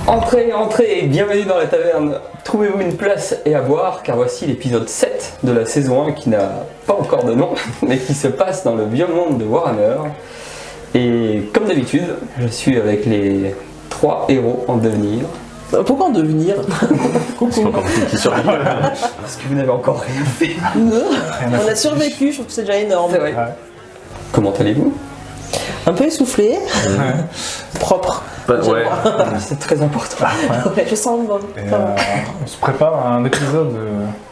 Entrez, entrez et bienvenue dans la taverne. Trouvez-vous une place et à boire, car voici l'épisode 7 de la saison 1 qui n'a pas encore de nom, mais qui se passe dans le vieux monde de Warhammer. Et comme d'habitude, je suis avec les 3 héros en devenir. Pourquoi en devenir? C'est encore qui survit. Parce que vous n'avez encore rien fait. On a survécu, je trouve que c'est déjà énorme. C'est vrai. Ouais. Comment allez-vous? Un peu essoufflé, propre. Ouais. C'est très important. Ouais, je sens bon. Et, Ça va. on se prépare à un épisode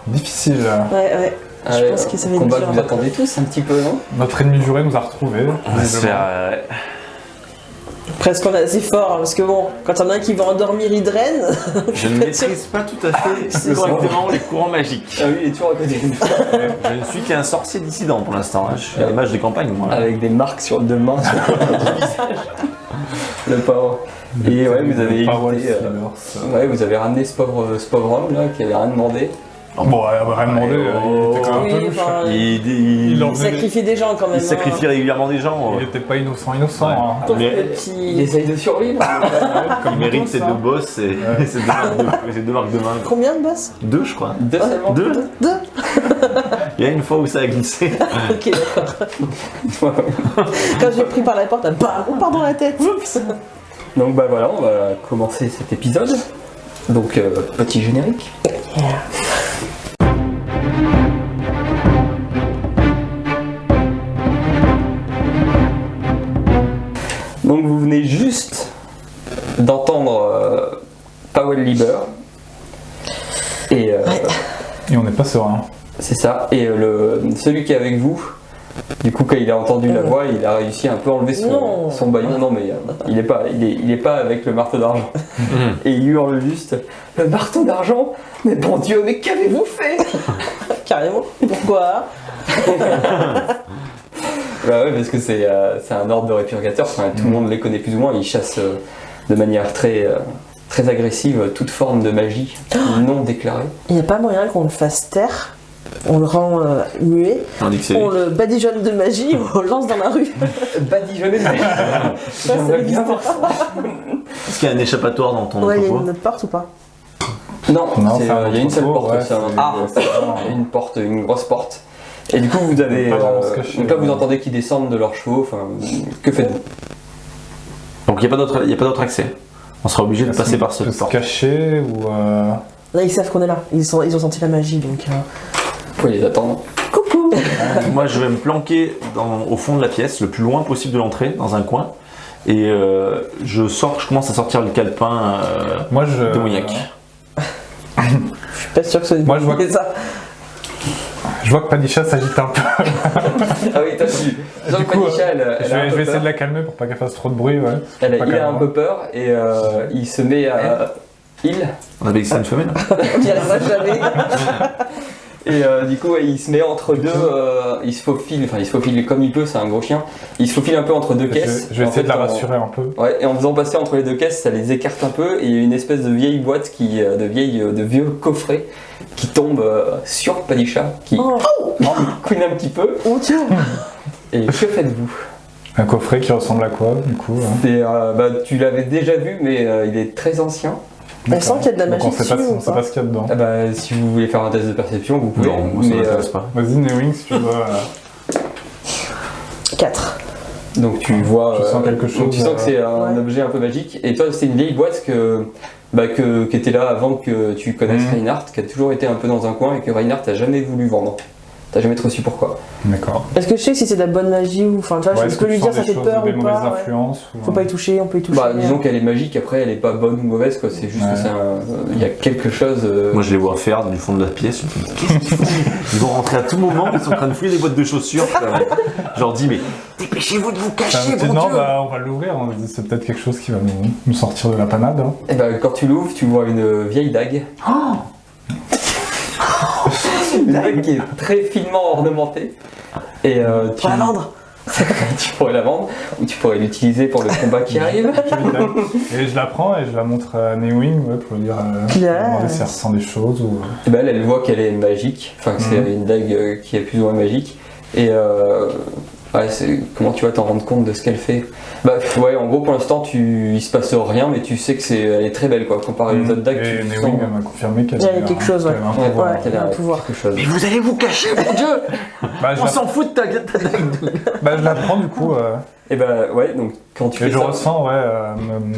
difficile. Ouais. Je pense que ça va être combat dur. que vous attendez tous un petit peu, non? Notre ennemi juré nous a retrouvés. On va se visiblement. faire. Presque on est assez fort, hein, parce que bon, quand il y en a un qui va endormir, il draine. Je ne maîtrise pas tout à fait correctement les courants magiques. Ah oui, il est toujours à côté d'une fois. Je ne suis qu'un sorcier dissident pour l'instant. Je suis à l'image des campagnes, moi. Avec des marques sur deux mains sur le visage. Le pauvre. Et ouais, vous avez Power évité, Stealers. ouais, vous avez ramené ce pauvre homme là qui avait rien demandé. Bon, elle avait rien demandé, il était quand même un peu Oui, louche. enfin, Il en il faisait- sacrifie des gens quand même. Il sacrifie régulièrement des gens. Il était pas innocent. Ouais. Hein. Pauvre Mais- Il petit. essaye de survivre. Il mérite ses deux boss et ses deux marques de main. Combien de boss? 2, je crois. Deux seulement. 2. Deux. Il y a une fois où ça a glissé. Ok, d'accord. Quand j'ai pris par la porte, bam, on part dans la tête. Oups. Donc bah voilà, on va commencer cet épisode. Donc petit générique. Donc vous venez juste d'entendre Powell Lieber. Et Et on n'est pas serein. c'est ça. Et celui qui est avec vous, du coup quand il a entendu la voix, il a réussi à un peu enlever Non. son baillon. Non mais il est pas avec le marteau d'argent. Et il hurle juste le marteau d'argent. Mais bon Dieu, mais qu'avez-vous fait? Carrément. Pourquoi? Bah ouais, parce que c'est un ordre de répurgateur. Enfin, tout le monde les connaît plus ou moins. Ils chassent de manière très agressive toute forme de magie non déclarée. Il n'y a pas moyen qu'on le fasse taire? On le rend muet, Tandis que c'est. on le badigeonne de magie, on le lance dans la rue. Badigeonné de magie. Ça J'aimerais existe bien voir ça. Est-ce qu'il y a un échappatoire dans ton Ouais, il y a entrepôt une porte ou pas? Non, Non, c'est, c'est un il y a une seule entrepôt, porte. ouais, c'est un- c'est- il y a une porte, une grosse porte. Et du coup, vous avez. On peut pas vraiment se cacher, donc là, vous ouais. entendez qu'ils descendent de leurs chevaux. Enfin, que faites-vous? Donc il n'y a pas d'autre accès. On sera obligé de passer par On peut cette se porte. cacher ou. Là, ils savent qu'on est là. Ils ont senti la magie, donc. Vous pouvez les attendre. Coucou. Moi, je vais me planquer au fond de la pièce, le plus loin possible de l'entrée, dans un coin. Et je commence à sortir le calepin Moi je. démoniaque. Je suis pas sûr que ce soit Moi, je vois c'est ça. Je vois que Padisha s'agite un peu. Ah oui, toi, tu. Jean Du coup, Panichat, elle a je un vais peu essayer peur. de la calmer pour pas qu'elle fasse trop de bruit. Ouais. Il Pas a comme un moi. peu peur et il se met à. On avait dit que c'était une femelle. On n'y arrivera jamais. Et du coup, ouais, il se met entre deux. Il se faufile comme il peut, c'est un gros chien. Il se faufile un peu entre deux caisses. Je vais En essayer fait, de la en- rassurer un peu. Ouais, et en faisant passer entre les deux caisses, ça les écarte un peu et il y a une espèce de vieille boîte de vieux coffret qui tombe sur Padisha, qui Oh, couine un petit peu. oh tiens. Et que faites-vous? Un coffret qui ressemble à quoi du coup hein. Tu l'avais déjà vu, mais il est très ancien. On sent qu'il y a de la Donc magie on sait pas, dessus ou on sait pas pas ce qu'il y a dedans. Ah bah, si vous voulez faire un test de perception, vous pouvez. Non, moi, ça mais, m'intéresse pas. Vas-y Newing si tu veux. 4. donc tu vois. Tu sens quelque donc chose, tu sens que c'est un ouais. objet un peu magique. Et toi, c'est une vieille boîte qui était là avant que tu connaisses Mhm. Reinhardt, qui a toujours été un peu dans un coin et que Reinhardt n'a jamais voulu vendre. T'as jamais trop su pourquoi. D'accord. Est-ce que je sais si c'est de la bonne magie ou. Enfin, tu vois, Ouais, je est-ce peux que lui tu dire sens ça des fait choses, peur des ou mauvaises pas. Ouais. influences ou- Faut pas y toucher, on peut y toucher. Bah, disons qu'elle est magique, après elle est pas bonne ou mauvaise, quoi. C'est juste Ouais. que il y a quelque chose. Moi, je les vois faire du fond de la pièce. Je me dis, qu'est-ce qu'ils font? Ils vont rentrer à tout moment. Ils sont en train de fouiller les boîtes de chaussures. Je leur dis, mais dépêchez-vous de vous cacher, bon Non, Dieu. bah, on va l'ouvrir. On va dire, c'est peut-être quelque chose qui va nous sortir de la panade. Hein. Et bah, quand tu l'ouvres, tu vois une vieille dague. Une dague qui est très finement ornementée. Et Pour la vendre. tu pourrais la vendre ou tu pourrais l'utiliser pour le combat qui arrive. Et je la prends et je la montre à Newing ouais, pour lui dire Classe. demander si elle ressent des choses. Ou... Et bah, elle voit qu'elle est magique, enfin que c'est une dague qui est plus ou moins magique. Et Ouais, comment tu vas t'en rendre compte de ce qu'elle fait? Bah ouais, en gros pour l'instant il se passe rien, mais tu sais que elle est très belle quoi, comparé aux autres dagues. Et Tu Newing sens... m'a confirmé qu'elle Il y avait quelque chose, ouais. qu'elle avait un pouvoir. Ouais. qu'elle a un pouvoir. quelque chose. Mais vous allez vous cacher, mon dieu. Bah, On s'en fout de ta dague. bah, je la prends du coup. Et bah ouais, donc quand tu Et fais je ça, ressens,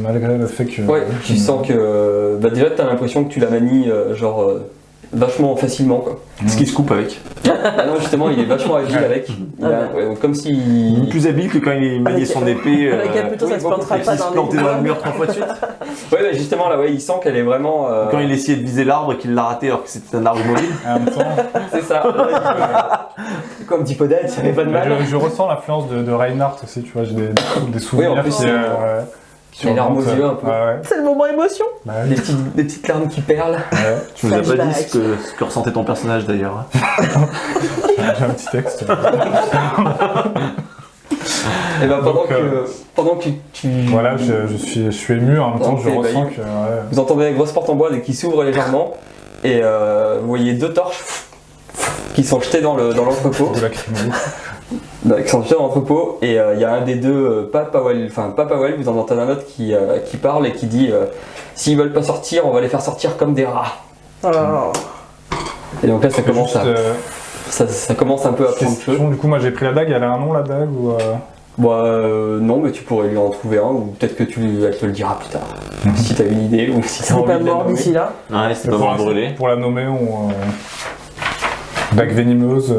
malgré le fait que. ouais, tu sens que bah déjà t'as l'impression que tu la manies vachement facilement quoi. Ce qui se coupe avec. Ah non justement il est vachement agile avec. Comme Il est si. plus habile que quand il maniait Avec- son épée. Avec un plutôt, ça oui, se plantera Il pas se dans plantait les dans le mur 3 fois de suite. Ouais bah, justement là ouais il sent qu'elle est vraiment. Quand il essayait de viser l'arbre et qu'il l'a raté alors que c'était un arbre mobile. Et en même temps, C'est ça. Comme dit Podette, ça fait pas de mal. je ressens l'influence de Reinhardt aussi, tu vois, j'ai des souvenirs Oui, en plus, qui les larmes aux remontent, yeux, un peu. Ouais, C'est le moment émotion. bah, oui. Des petites larmes qui perlent. Ouais. Tu nous as pas dit Flashback. ce que ressentait ton personnage d'ailleurs. J'ai un petit texte. Et ben Donc, pendant que tu Voilà, je suis ému, en même temps, je Ok, bah, ressens que. Ouais. vous entendez la grosse porte en bois qui s'ouvre légèrement et vous voyez 2 torches qui sont jetées dans l'entrepôt. De la crime. Qui sont jetées dans l'entrepôt et il y a un des deux, pas Powell, vous en entendez un autre qui parle et qui dit s'ils veulent pas sortir, on va les faire sortir comme des rats. Oh là là. Et donc là ça commence Juste, ça commence un peu à prendre feu. question, du coup, moi j'ai pris la dague, elle a un nom la dague ou. Non, mais tu pourrais lui en trouver un, ou peut-être que elle te le dira plus tard. Si t'as une idée, ou si t'as C'est envie pas de la mort nommer. d'ici là. Ouais, c'était pas pour mal l'instant, brûlé. Pour la nommer, on. Dague venimeuse.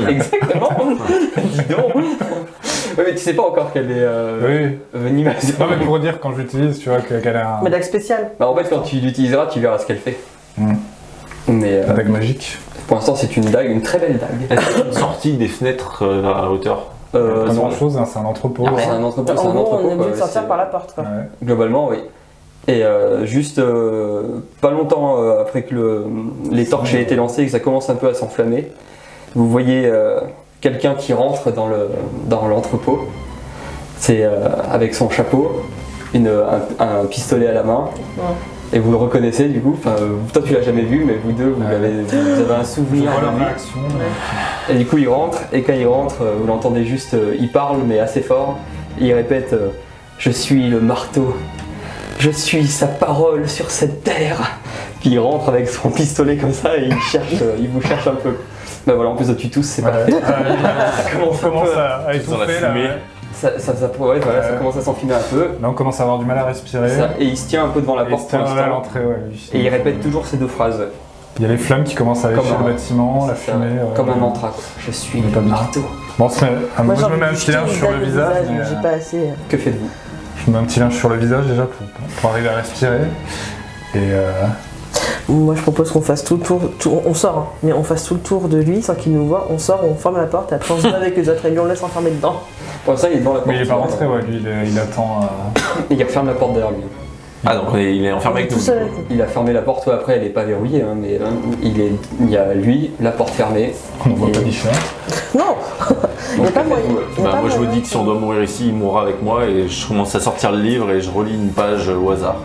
Exactement. Dis donc. Ouais, mais tu sais pas encore qu'elle est Oui. venimeuse. Non, mais pour dire, quand je l'utilise, tu vois, qu'elle a un. Mais dague spéciale. Bah, en fait, quand tu l'utiliseras, tu verras ce qu'elle fait. Mm. Mais La dague magique. pour l'instant, c'est une dague, une très belle dague. Est-ce qu'il y a une sortie des fenêtres à la hauteur? Pas Non. grand chose, c'est un entrepôt. Ah, c'est un entrepôt, c'est En un gros, entrepôt. on est obligé quoi, de sortir c'est- par la porte, quoi. Ouais. Globalement, oui. Et juste pas longtemps après que les torches aient été lancées et que ça commence un peu à s'enflammer, vous voyez quelqu'un qui rentre dans l'entrepôt. C'est avec son chapeau, un pistolet à la main. Ouais. Et vous le reconnaissez du coup. Enfin, toi tu l'as jamais vu, mais vous deux vous Ouais. avez un Je souvenir vois de leur lui. réaction. Et du coup il rentre, et quand il rentre, vous l'entendez juste, il parle mais assez fort. Et il répète je suis le marteau. Je suis sa parole sur cette terre. Puis il rentre avec son pistolet comme ça et il vous cherche un peu. Bah voilà, en plus de tu tous, c'est Ouais. parfait. On commence à Ils ont la étouffer là. fumée. Ouais. Ça commence à s'enfumer un peu. Là, on commence à avoir du mal à respirer. Et il se tient un peu devant la Et porte c'était pour à l'instant. l'entrée, ouais. lui. Et il répète toujours ces 2 phrases. Il y a les flammes qui commencent à aller Comme chez un- le bâtiment, la C'est fumée. comme un mantra quoi. Je suis On est pas le bien. marteau. Bon, moi, Moi, je j'ai me mets un envie de petit linge jeter sur une le dague au visage. mais mais, j'ai pas assez. Que faites-vous? Je me mets un petit linge sur le visage déjà pour arriver à respirer. Et Moi, je propose qu'on fasse tout le tour. On sort, hein, mais on fasse tout le tour de lui sans qu'il nous voit. On sort, on ferme la porte, et après on se bat avec les autres et lui on le laisse enfermer dedans. Pour l'instant il est devant la porte. mais il est pas rentré, ouais. Lui, il attend. Et il referme la porte derrière lui. Ah, donc il est enfermé avec Tout nous. seul avec nous. Il a fermé la porte, ouais, après elle est pas verrouillée, hein, mais il y a lui, la porte fermée. On ne voit pas Et- ni chien. Non Il n'y a Donc, pas que moyen. faites-vous, Il y a Bah, pas moi je me moyen dis que si on doit mourir ici, il mourra avec moi et je commence à sortir le livre et je relis une page au hasard.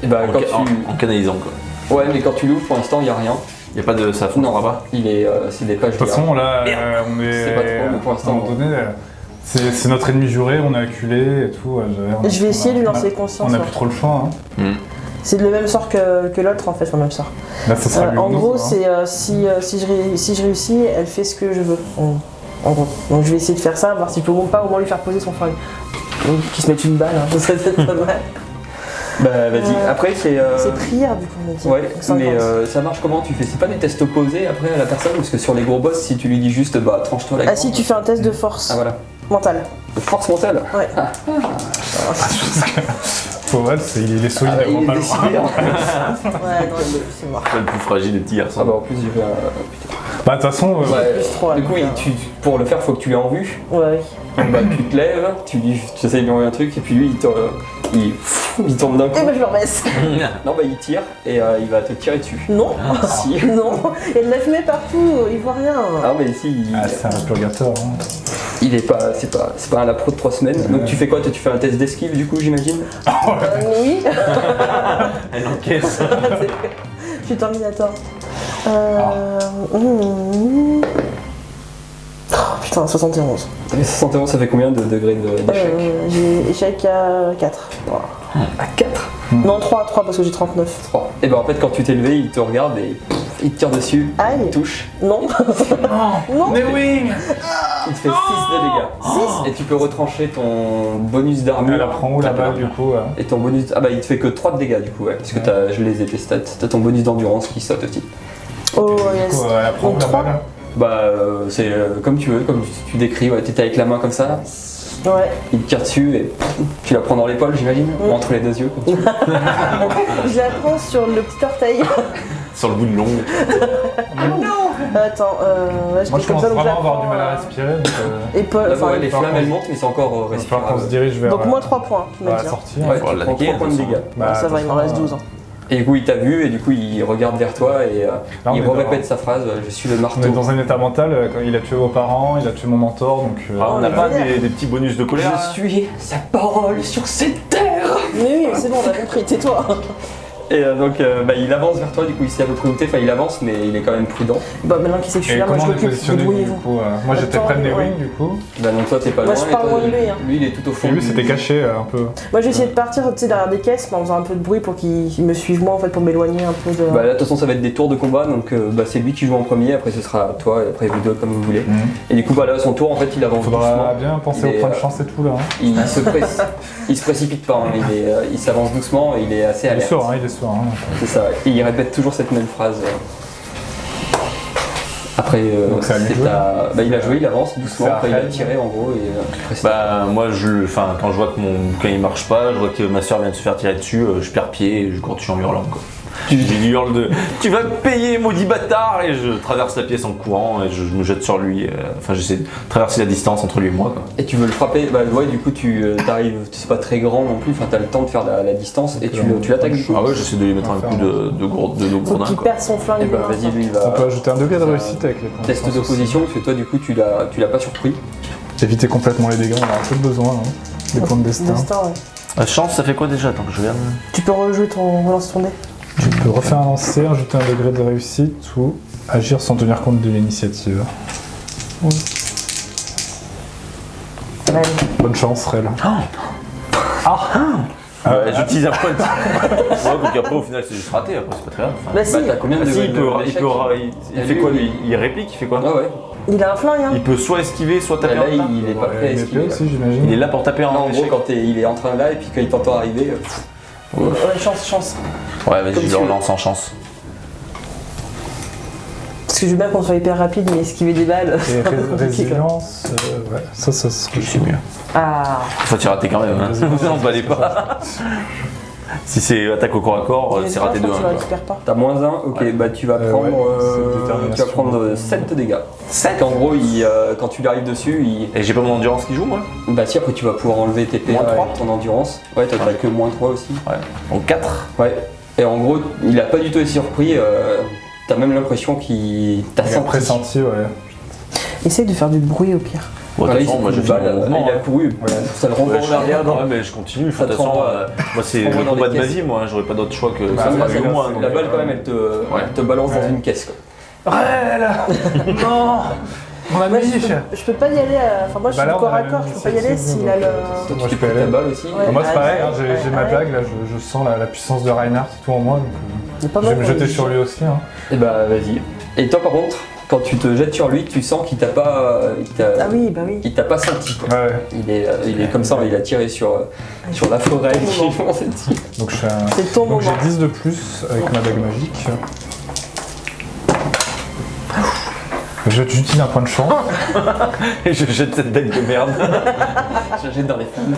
Et bah, quand En canalisant quoi. Ouais, mais quand tu l'ouvres, pour l'instant, il n'y a rien. Il n'y a pas de. Ça fonctionnera pas. C'est des pages De toute façon, là, on est. C'est pas trop, mais pour l'instant, à un moment donné, c'est notre ennemi juré, on est acculé et tout. Je vais essayer de lui lancer On conscience. n'a ouais. plus trop le choix. Hein. C'est le même sort que l'autre en fait, le même sort. Là, ça sera lui En ou nous, gros, hein. c'est si je réussis, elle fait ce que je veux. En gros. Donc je vais essayer de faire ça, voir si je peux pas au moins lui faire poser son flingue. Donc qu'il se mette une balle, hein. Ça peut être pas mal. Bah, vas-y. Après, c'est. C'est prière du coup, on a dit. Ouais, Donc, 50. mais ça marche comment? Tu fais. C'est pas des tests opposés après à la personne? Parce que sur les gros boss, si tu lui dis juste bah tranche-toi la Ah si, tu fais un test de force Ah voilà. mentale. De force mentale? Ouais. Powell, il est solide, Ah, il il est pas le décidé, hein. Ouais, non, c'est mort. Pas le plus fragile des petits Ah garçons. bah en plus, j'ai fait un. Bah, de toute façon, Ouais, plus trois, du coup, donc, pour le faire, faut que tu l'aies en vue. Ouais. Bah, tu te lèves, tu essayes de lui envoyer un truc, et puis lui, il tombe d'un coup. Et ben je le rebaisse. Non, bah, il tire, et il va te tirer dessus. Non, Si. non, il y a de la fumée partout, il voit rien. Ah, mais si, c'est un purgateur. Hein. il est pas. C'est pas un lapro de 3 semaines. Donc, tu fais quoi? Tu fais un test d'esquive, du coup, j'imagine? Oui, Elle encaisse. je suis Terminator. Oh Putain, 71. T'as fait 71, ça fait combien de degrés d'échec J'ai échec à 4. À 4 Non, 3 parce que j'ai 39. 3. Et ben en fait, quand tu t'es levé, il te regarde et il te tire dessus. Aïe. Il te touche. Non. Non. Mais oui. Il te fait 6 de dégâts. 6. Et tu peux retrancher ton bonus d'armure. Elle apprend où la balle du coup Et ton bonus. Ah bah il te fait que 3 de dégâts du coup, ouais. Parce que je les ai tes stats. T'as ton bonus d'endurance qui saute aussi. Oh, Du yes. coup, elle apprend où Donc, la 3. balle. Bah c'est comme tu veux, comme tu décris. Ouais, t'étais avec la main comme ça. Ouais. Il te tire dessus et tu la prends dans l'épaule, j'imagine, ou entre les deux yeux. Comme tu veux. Je la prends sur le petit orteil. Sur le bout de l'ongle. Attends, je Moi je fais comme commence ça, donc je vraiment la à avoir prends, du mal à respirer. Donc, épaule, Là, enfin, ouais, les par flammes contre, elles montent, mais c'est encore il va falloir qu'on se respirable. dirige vers donc moins 3 points, tu m'as la dit. sortie. Ouais, Faut tu prends l'attaquer, 3 points de de toute dégâts. Bah, Ça va, il m'en reste 12. Et du coup, il t'a vu et du coup, il regarde vers toi et Là, on il est répète sa phrase Je suis le marteau. On est dans un état mental, quand il a tué vos parents, il a tué mon mentor, donc Ah, on n'a on est pas vénère. des petits bonus de colère là Je suis sa parole sur cette terre. Mais oui, c'est bon, on a compris, tais-toi. Et donc, il avance vers toi, du coup, il sait à peu près où t'es. Enfin, il avance, mais il est quand même prudent. Bah, maintenant qu'il sait que je suis Et là, moi comment je on est m'occupe, positionné du débrouillez-vous. coup Moi j'étais Attends, près de ouais. Newing du coup. Bah, donc, toi, t'es pas Moi, loin. je et parle toi, loin de lui, hein. Lui, il est tout au fond. Et lui du- c'était caché un peu. Moi j'ai essayé de partir tu sais, derrière des caisses, mais en faisant un peu de bruit pour qu'il me suive moi en fait, pour m'éloigner un peu de. Bah, là, de toute façon, ça va être des tours de combat. Donc, c'est lui qui joue en premier. Après, ce sera toi. Et après, vous deux, comme vous voulez. Et du coup, bah, là, son tour, en fait, il avance Faudra doucement. bien penser Il au est, point de chance et tout là. Il se précipite pas. Hein. Il s'avance doucement. Et il est assez Il est alerte. serein, il est serein. C'est ça, ouais. Et il répète toujours cette même phrase. Après, Donc c'est à lui de jouer. il a joué, il avance doucement, C'est à après il a elle. tiré en gros et après c'est- Bah moi quand je vois que quand il marche pas, je vois que ma soeur vient de se faire tirer dessus, je perds pied et je cours dessus en hurlant quoi. Je lui hurle de tu vas me payer maudit bâtard et je traverse la pièce en courant et je me jette sur lui. Enfin j'essaie de traverser la distance entre lui et moi quoi. Et tu veux le frapper, bah ouais du coup tu t'arrives, c'est pas très grand non plus, enfin t'as le temps de faire la distance et tu l'attaques du coup. Ah ouais j'essaie de lui mettre un coup de Faut gourdin qu'il quoi. perde son flingue. Et bah des mains, vas-y lui il On peut va. ajouter un degré de réussite avec les points de Test chance d'opposition parce que toi du coup tu l'as pas surpris. aussi. Éviter complètement les dégâts, on a un peu besoin. Hein. Des points de destin. Destin, ouais. La chance ça fait quoi déjà? Attends que je regarde. Tu peux rejouer ton relance ton dé. Tu peux refaire un lancer, ajouter un degré de réussite ou agir sans tenir compte de l'initiative. Ouais. Bonne chance, Rel. J'utilise un point de ouais, donc après au final c'est juste raté, après c'est pas très grave. Enfin, Bah si, Bah t'as combien de si, degrés il peut, d'échec il fait quoi lui? Il réplique, il fait quoi? Ah ouais. il a un flingue hein. Il peut soit esquiver, soit taper Là en retard. il est pas prêt à Une épée esquiver. aussi, j'imagine. Il est là pour taper Non, en en gros échec. quand il est en train là et puis quand il t'entend arriver, Ouais, chance. Ouais, vas-y, Comme je tu le veux. relance en chance. Parce que je veux bien qu'on soit hyper rapide, mais esquiver des balles. Et c'est un peu compliqué, quoi. résilience, ouais, ça serait. C'est mieux. Ah, Faut t'y rater quand même, hein. Non, se valait pas. Si c'est attaque au corps à corps, c'est raté je 2-1. crois que tu quoi. le récupères pas. t'as moins 1, ok, bah tu vas prendre, ouais, c'est détermination. tu vas prendre 7 de dégâts. 7 En gros, quand tu lui arrives dessus, Et j'ai pas mon endurance qui joue, moi? bah si après tu vas pouvoir enlever tes PA Moins 3. et ton endurance. Ouais, t'as que moins 3 aussi. Ouais. Donc 4. Ouais. Et en gros, il a pas du tout été surpris, t'as même l'impression qu'il t'a Il a senti. pressenti, ouais. Essaye de faire du bruit au pire. Bon, de Voilà, toute façon, moi j'ai fait mon mouvement. il a couru, ça le renvoie en arrière. Ouais, mais je continue. De Ça toute te façon, renvoie- moi c'est renvoie le dans combat les de ma caisses. vie, moi. J'aurais pas d'autre choix que Bah, ça après, soit lui ou moi. la donc, balle quand même elle te balance dans une caisse quoi. Rel Non Mon Moi, ami je peux pas y aller, enfin moi je suis Bah là, au on corps a à la corps, même je peux pas y aller initiative, s'il a le. Toi, Moi, tu je peux prends ta aller. balle aussi. Ouais. Moi c'est pareil, hein, j'ai Ouais. ma bague, là je sens la puissance de Reinhardt tout en moi, donc Il est pas je vais mal, me jeter ouais. sur lui aussi. Hein. Et bah vas-y. Et toi par contre, quand tu te jettes sur lui, tu sens qu'il t'a pas, Ah oui, bah oui. il t'a pas senti quoi. Ouais, Il est comme ça, il a tiré sur la forêt. donc je fais un... C'est ton Donc moment. j'ai 10 de plus avec ma bague magique. J'utilise un point de chance. Et je jette cette dague de merde. Je jette dans les flammes.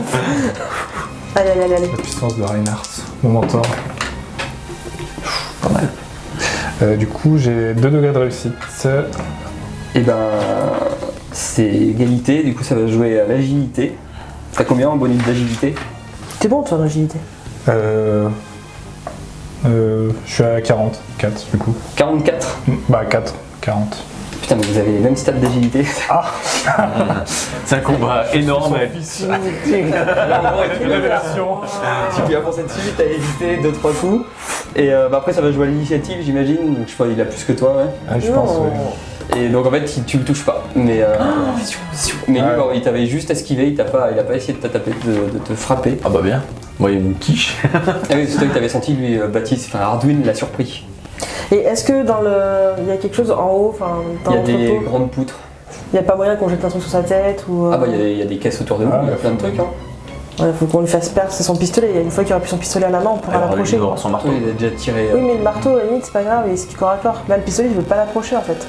Allez, allez, allez, allez. La puissance de Reinhardt, mon mentor. Pas mal. Du coup, j'ai 2 degrés de réussite. Et ben c'est égalité, du coup ça va jouer à l'agilité. T'as combien en bonus d'agilité? T'es bon de faire l'agilité. Je suis à 44 du coup. 44. Bah 4, 40. Putain mais vous avez les mêmes stats d'agilité. C'est un combat énorme. Là, en gros, tu lui as pensé dessus, t'as évité 2-3 coups. Et bah, après ça va jouer à l'initiative j'imagine, donc je sais pas, il a plus que toi ouais. Ah, je Non. pense, oui. Et donc en fait tu le touches pas. Mais, lui, Ouais. il t'avait juste esquivé, il a pas essayé de te taper, de te frapper. Ah bah bien. Moi, il me quiche. Ah oui, c'est toi que t'avais senti, lui, Baptiste, enfin Arduin l'a surpris. Et est-ce que dans le. Il y a quelque chose en haut, enfin, dans Il y a des l'entrepôt, grandes poutres. il n'y a pas moyen qu'on jette un truc sur sa tête ou. Ah bah il y a des caisses autour de nous, Ah, il y a ouais, plein de trucs. Hein. Ouais, faut qu'on lui fasse perdre son pistolet. Une fois qu'il aura plus son pistolet à la main, on pourra Alors, il l'approcher. doit avoir son marteau. Oui, il a déjà tiré. Oui, mais le marteau, à la limite, c'est pas grave, c'est du corps à corps. Là, le pistolet, il veut pas l'approcher en fait.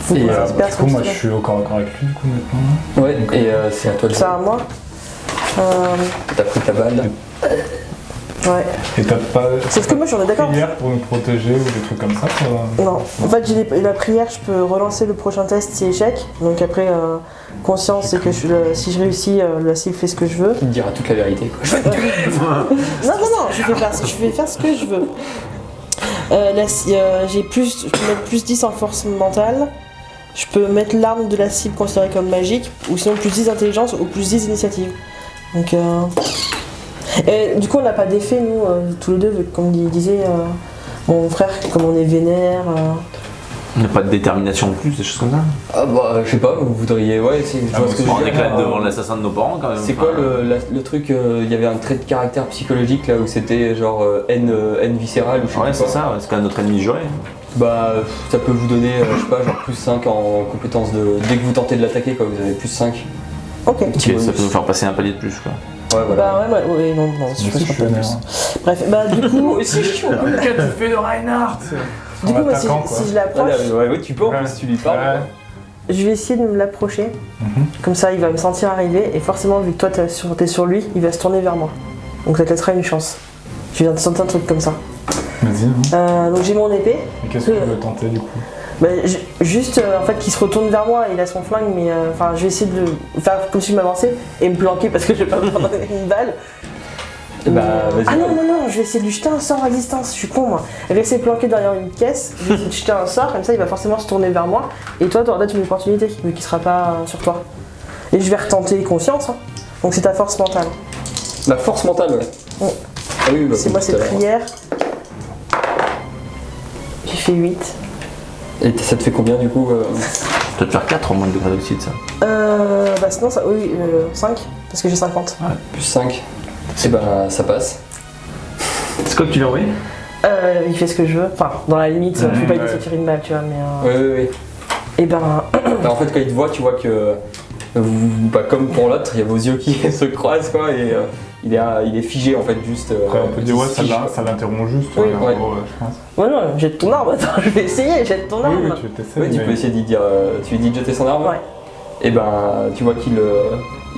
Faut Et, qu'on bah, fasse perdre Du son coup, moi je pistolet. suis au corps à corps avec lui, du coup, maintenant. Ouais, et c'est à toi de Ça à moi. T'as pris ta balle. Ouais. Et t'as pas. Sauf que moi, j'en ai d'accord. Prière pour nous protéger ou des trucs comme ça toi Non, en fait, j'ai la prière, je peux relancer le prochain test si échec. Donc après, conscience, c'est que si je réussis, la cible fait ce que je veux. Il te dira toute la vérité. Quoi. Je vais te tuer. Non, je vais faire ce que je veux. Je peux mettre plus 10 en force mentale. Je peux mettre l'arme de la cible considérée comme magique, ou sinon plus 10 intelligence ou plus 10 initiative. Donc, et, du coup, on n'a pas d'effet, nous, tous les deux, vu que, comme il disait mon frère, comme on est vénère. On n'a pas de détermination en plus, des choses comme ça. Ah bah je sais pas, vous voudriez. Ouais, c'est. je vois ce que je On veux dire. éclate devant l'assassin de nos parents quand même. C'est quoi le truc il y avait un trait de caractère psychologique là où c'était genre haine viscérale ou je sais Ouais, pas c'est quoi. ça, ouais, c'est quand même notre ennemi juré. Bah ça peut vous donner, je sais pas, genre plus 5 en compétence de. Dès que vous tentez de l'attaquer quoi, vous avez plus 5. Ok. Ok, ça peut nous faire passer un palier de plus quoi. Ouais voilà. Bah ouais, non, Moi je aussi, je suis pas vénère. plus. Bref, bah du coup, c'est chiant. Qu'est-ce que tu fais de Reinhardt du coup, moi, attaquant, quoi. si je l'approche, Ouais, tu peux en plus tu lui parles. Ouais. je vais essayer de me l'approcher. Mhm. Comme ça, il va me sentir arriver et forcément, vu que toi t'es sur lui, il va se tourner vers moi. Donc ça te laissera une chance. Je viens de sentir un truc comme ça. Vas-y, hein. Donc j'ai mon épée. Et qu'est-ce que tu veux tenter du coup Bah, juste en fait qu'il se retourne vers moi, il a son flingue, mais enfin je vais essayer de le faire comme si je m'avançais et me planquer parce que je vais pas me prendre une balle. Bah vas-y. Ah non, je vais essayer de lui jeter un sort à distance, je suis con moi. Je vais essayer de planquer derrière une caisse, je vais essayer de jeter un sort, comme ça il va forcément se tourner vers moi et toi tu auras peut-être une opportunité vu qu'il sera pas sur toi. Et je vais retenter conscience, hein. Donc c'est ta force mentale. La force mentale ouais. Mm. Ah oui, bah, C'est moi, tout c'est à l'heure. prière. J'ai fait 8. Et ça te fait combien du coup Peut-être faire 4 au moins de réussite ça. Bah sinon, ça, oui, 5, parce que j'ai 50. Plus 5. Et bah ça passe. C'est quoi que tu lui as envoyé? Il fait ce que je veux. Enfin, dans la limite, je vais pas lui ouais. laisser tirer une balle, tu vois, mais. Oui. Et ben. Bah, en fait quand il te voit tu vois que bah, comme pour l'autre, il y a vos yeux qui se croisent quoi et il est figé en fait juste. Après, on peut dire, ouais, fige. ça l'interrompt juste, Oui, en ouais. gros, je pense. Ouais, non, jette ton arme, attends, je vais essayer, jette ton arme. Oui, tu t'essaies. Ouais, tu mais- peux essayer d'y dire. Tu lui dis de jeter son arme. Ouais. Et ben tu vois qu'il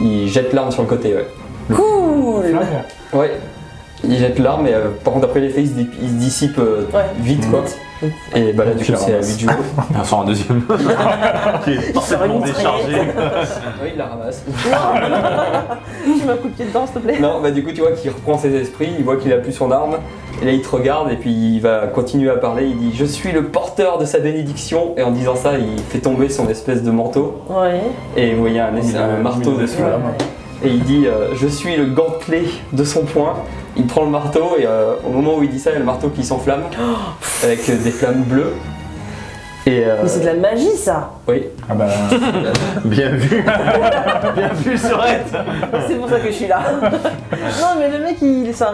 il jette l'arme sur le côté ouais. Cool! Flingue. Ouais. Il jette l'arme et par contre après l'effet il se dissipe Ouais. vite quoi. Et bah là du coup Tu c'est à ramasses. 8 du coup. Il en sort un deuxième. Qui est parfaitement une déchargé. Oui il la ramasse. Tu m'as un coup de pied dedans, s'il te plaît? Non bah du coup tu vois qu'il reprend ses esprits, il voit qu'il a plus son arme. Et là il te regarde et puis il va continuer à parler, il dit je suis le porteur de sa bénédiction et en disant ça il fait tomber son espèce de manteau Ouais. et vous voyez un marteau il a dessus. la main. Et il dit je suis le gantelet de son poing. Il prend le marteau et au moment où il dit ça, il y a le marteau qui s'enflamme avec des flammes bleues. Et Mais c'est de la magie, ça! oui. Ah bah, Bien vu. Bien vu Sorette. C'est pour ça que je suis là. Non, mais le mec, c'est un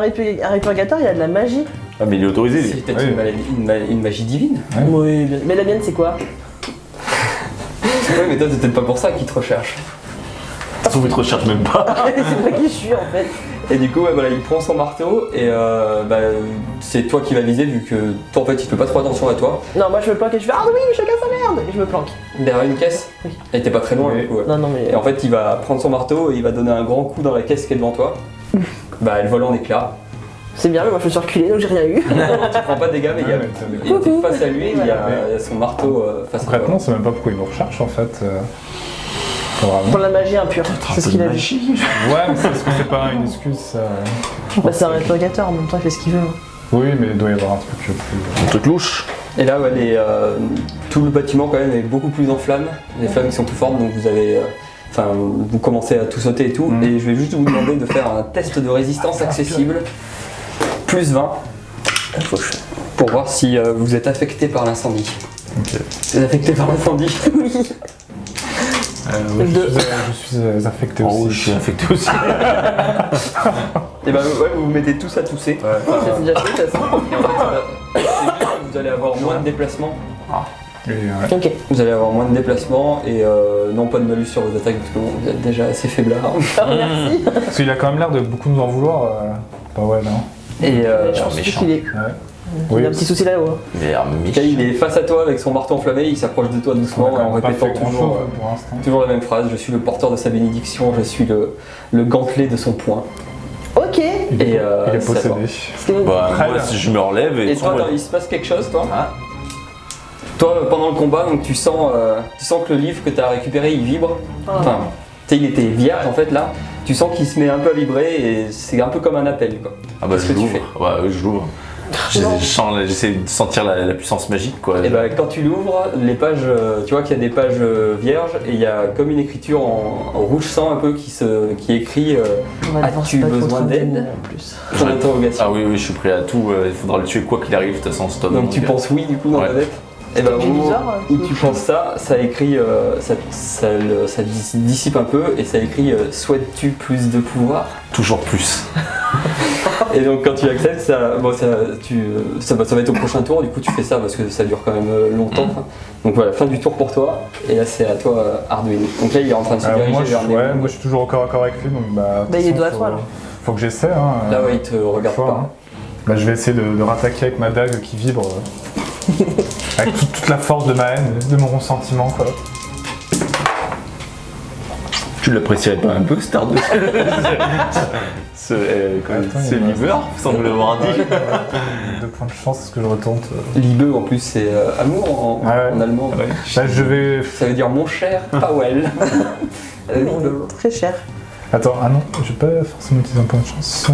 répurgateur, il a de la magie. Ah mais il est autorisé C'est lui. peut-être Oui. une magie divine. Ouais. Oui, bien. Mais la mienne, c'est quoi? Ouais, mais toi, c'est peut-être pas pour ça qu'il te recherche. Ça se trouve, il te recherche même pas. C'est pas qui je suis, en fait. Et du coup, ouais, voilà, il prend son marteau et bah, c'est toi qui vas viser vu que toi, en fait, il fait pas trop attention à toi. Non, moi, je me planque et je fais « Ah oui, chacun sa merde !» Et je me planque. Derrière une caisse. Oui. Et t'es pas très loin Oui. du coup. Ouais. Non, non, mais... Et en fait, il va prendre son marteau et il va donner un grand coup dans la caisse qui est devant toi. Bah, elle vole en éclats. C'est bien, mais moi, je me suis reculé, donc j'ai rien eu. Tu prends pas de dégâts, mais il y a, Ouais, mais t'as des- il était Coucou. face à lui, il y a son marteau face à toi. concrètement, on sait même pas pourquoi il nous recherche en fait. Pas Pour vraiment. la magie impure, c'est ce qu'il a dit. Ouais, mais est-ce que c'est pas une excuse ça Bah, c'est un répurgateur, en même temps, il fait ce qu'il veut. Oui, mais il doit y avoir un truc plus. Un truc louche. Et là, ouais, tout le bâtiment quand même est beaucoup plus en flammes. Les flammes qui sont plus fortes, donc vous avez, vous commencez à tout sauter et tout. Mm. Et je vais juste vous demander de faire un test de résistance accessible, plus 20, pour voir si vous êtes affecté par l'incendie. Ok. T'es affecté par l'incendie. Oui. Ouais, Deux. je suis affecté En aussi. rouge, je suis infecté aussi. Et bah ouais, vous vous mettez tous à tousser. Ça c'est déjà fait, de toute façon. Et en fait, c'est juste que vous allez avoir moins de déplacements. Et, ouais. Ok. Vous allez avoir moins de déplacements et non pas de malus sur vos attaques parce que bon, vous êtes déjà assez faiblard. Merci. Parce qu'il a quand même l'air de beaucoup nous en vouloir. Pas ouais, non. Et Je pense méchant. qu'il est. Ouais. Il Oui. a un petit souci là-haut. Merde, Kay, il est face à toi avec son marteau enflammé, il s'approche de toi doucement On a en pas répétant fait grand-chose, toujours, pour l'instant. toujours la même phrase, je suis le porteur de sa bénédiction, je suis le gantelet de son poing. Ok. Il est, Et, il est c'est à possédé. Parce que- Bah, Après, moi, là. si je me relève et. Et toi, moi, attends, il se passe quelque chose toi Ah. Toi, pendant le combat, donc, tu sens que le livre que tu as récupéré, il vibre. Ah. Enfin, tu sais, il était vierge en fait là. Tu sens qu'il se met un peu à vibrer et c'est un peu comme un appel quoi. Ah bah, Qu'est-ce je que tu l'ouvre. Ouais, je l'ouvre. J'essaie de sentir la puissance magique quoi. Et bah quand tu l'ouvres, les pages, tu vois qu'il y a des pages vierges et il y a comme une écriture en rouge sang un peu qui écrit On va devoir as-tu se battre besoin contre un d'aide démon, en plus. pour l'interrogation. Ah oui, oui, je suis prêt à tout. Il faudra le tuer quoi qu'il arrive, de toute façon, stop. Donc tu penses oui du coup dans ta Ouais. tête. Et bah J'ai où, bizarre, où tu penses ça écrit, ça dissipe un peu et ça écrit souhaites-tu plus de pouvoir. Toujours plus. Et donc quand tu acceptes, ça va être au prochain tour, du coup tu fais ça parce que ça dure quand même longtemps. Donc voilà, fin du tour pour toi, et là c'est à toi Arduin. Donc là il est en train de se diriger Moi, vers ouais, moi je suis toujours au corps à corps avec lui, donc bah. de toute il est façon, dos à toi, là. Faut que j'essaie. Hein, Là ouais, il te regarde fois, pas. hein. Bah, je vais essayer de rattaquer avec ma dague qui vibre. Avec toute la force de ma haine, de mon ressentiment quoi. Tu l'apprécierais pas un peu, Star 2 Ce Attends, il me liver, sans me l'avoir dit. 2 points de chance, est-ce que je retente Liebe en plus c'est amour Ouais. en allemand. Ouais. Bah, je vais. Ça veut dire mon cher Powell. Liebe. Très cher. Attends, ah non, je vais pas forcément utiliser un point de chance.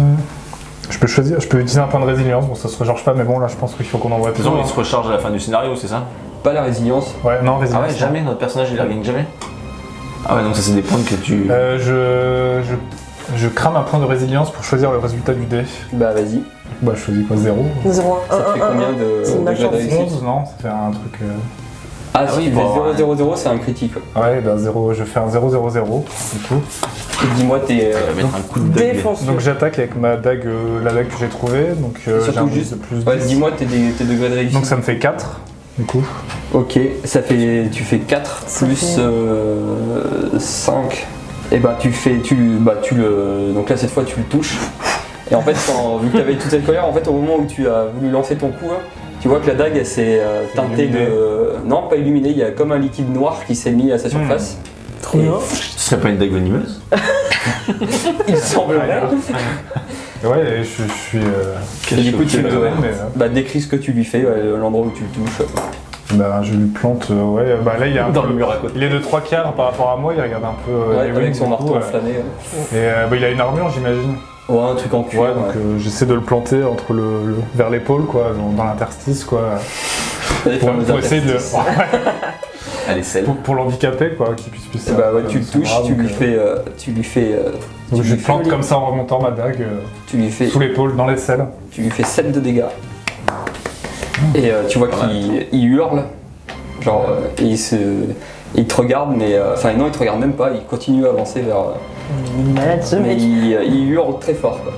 Je peux choisir, je peux utiliser un point de résilience, bon ça se recharge pas, mais bon là je pense qu'il faut qu'on envoie De toute façon, tout. il se recharge à la fin du scénario, c'est ça? Pas la résilience. Ouais, non, Ah résilience. ouais, jamais, notre personnage il la gagne jamais? Ah ouais, donc ça c'est des points que tu. Je crame un point de résilience pour choisir le résultat du dé. Bah vas-y. Bah je choisis quoi, 0 0, 1, Ça te fait combien de C'est une degrés de malchance. réussite 11, non, ça fait un truc. Ah Ah si oui, tu fais bon, 0 0 0 c'est un critique. Ouais, bah 0, je fais un 0 0 0 du coup. Et dis-moi tes. mettre un coup de dague. Défonce. Donc j'attaque avec ma dague, la dague que j'ai trouvée, donc j'ai surtout un bonus juste- de plus Ouais, 10. dis-moi tes degrés de réussite. Donc ça me fait 4 du coup. Ok, ça fait, tu fais 4 Ça plus fait- 5. Et bah donc là cette fois tu le touches. Et en fait, vu que tu avais toute cette colère, en fait au moment où tu as voulu lancer ton coup, hein, tu vois que la dague elle s'est teintée illuminée. de... Non, pas illuminée, il y a comme un liquide noir qui s'est mis à sa surface. Trop Et bien. Ce serait pas une dague venimeuse? il semblerait. Ouais, et je suis. Et du coup, tu je suis me mais, décris ce que tu lui fais, l'endroit où tu le touches. bah, je lui plante. Ouais, bah là il y a un Dans peu. le mur à côté. Il est de 3 quarts par rapport à moi, il regarde un peu. Ouais, Ewing, avec son du marteau coup, enflammé. Et bah, il a une armure, j'imagine. Ouais, un truc en cuir. Ouais, donc j'essaie de le planter entre vers l'épaule, quoi, dans l'interstice, quoi. Pour essayer de. Allez, celle. Pour l'handicaper, quoi, qu'il puisse plus. Et bah ouais, tu le touches, tu lui fais. Donc je lui plante fais- comme ça en remontant ma dague Tu lui fais. sous l'épaule, dans l'aisselle. Tu lui fais 7 de dégâts. Et tu vois qu'il hurle. Genre, et il te regarde, mais. Enfin, non, il te regarde même pas, il continue à avancer vers. Il est malade ce Mais mec. il hurle très fort, quoi.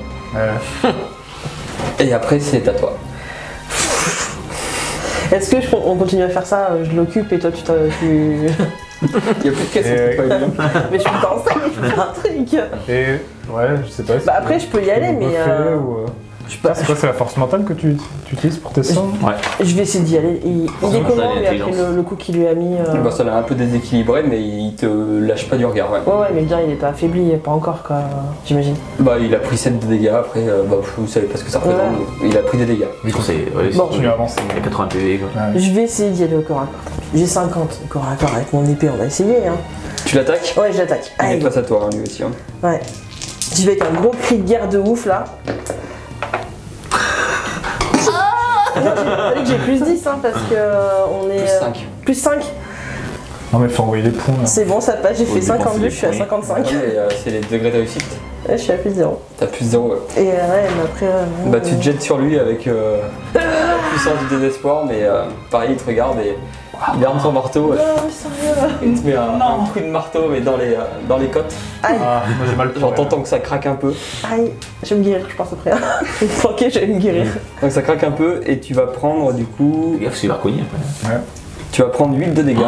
Et après, c'est à toi. Est-ce que on continue à faire ça? Je l'occupe et toi tu. Il y a plus de caisses, Et- c'est pas évident. Mais je suis dans ça, je fais un truc. Et ouais, je sais pas. Bah après je peux y aller, mais. C'est quoi, c'est la force mentale que tu utilises pour tes sorts? Ouais. Je vais essayer d'y aller. Il est Forcément, comment ça a lui après l'intelligence. le coup qu'il lui a mis Bah, ça l'a un peu déséquilibré, mais il te lâche pas du regard, ouais. Ouais, mais bien, il est pas affaibli, pas encore, quoi, j'imagine. Bah, il a pris 7 de dégâts, après, vous savez pas ce que ça représente, Ouais. mais il a pris des dégâts. Du coup, c'est. Ouais, Bon. Continue à avancer. Il y a 80 PV quoi. Ouais. Je vais essayer d'y aller au corps à corps. J'ai 50 au corps à corps avec mon épée, on va essayer, hein. Tu l'attaques? Ouais, j'attaque. Il est Allez, face à toi, hein, lui aussi. Hein. ouais. J'y vais avec un gros cri de guerre de ouf, là. Fallait que j'ai plus 10, hein, parce que on est... Plus 5. Plus 5. Non mais faut envoyer les points là. C'est bon, ça passe, j'ai Faut fait dépenser 52, les je suis à points. 55. C'est les degrés de réussite. Ouais, je suis à plus 0. T'as plus 0. Et ouais, mais après... Bah, tu te jettes sur lui avec la puissance du désespoir, mais pareil, il te regarde et Il arme son marteau, Non, mais sérieux. il te met un coup de marteau mais dans les côtes. Aïe, Ah, moi j'ai mal Genre pour t'entends que ça craque un peu. aïe. Je vais me guérir, je pense après. Une fois que je vais me guérir. Donc ça craque un peu et tu vas prendre du coup. Fais gaffe, c'est cogner après. Ouais. Tu vas prendre 8 de dégâts.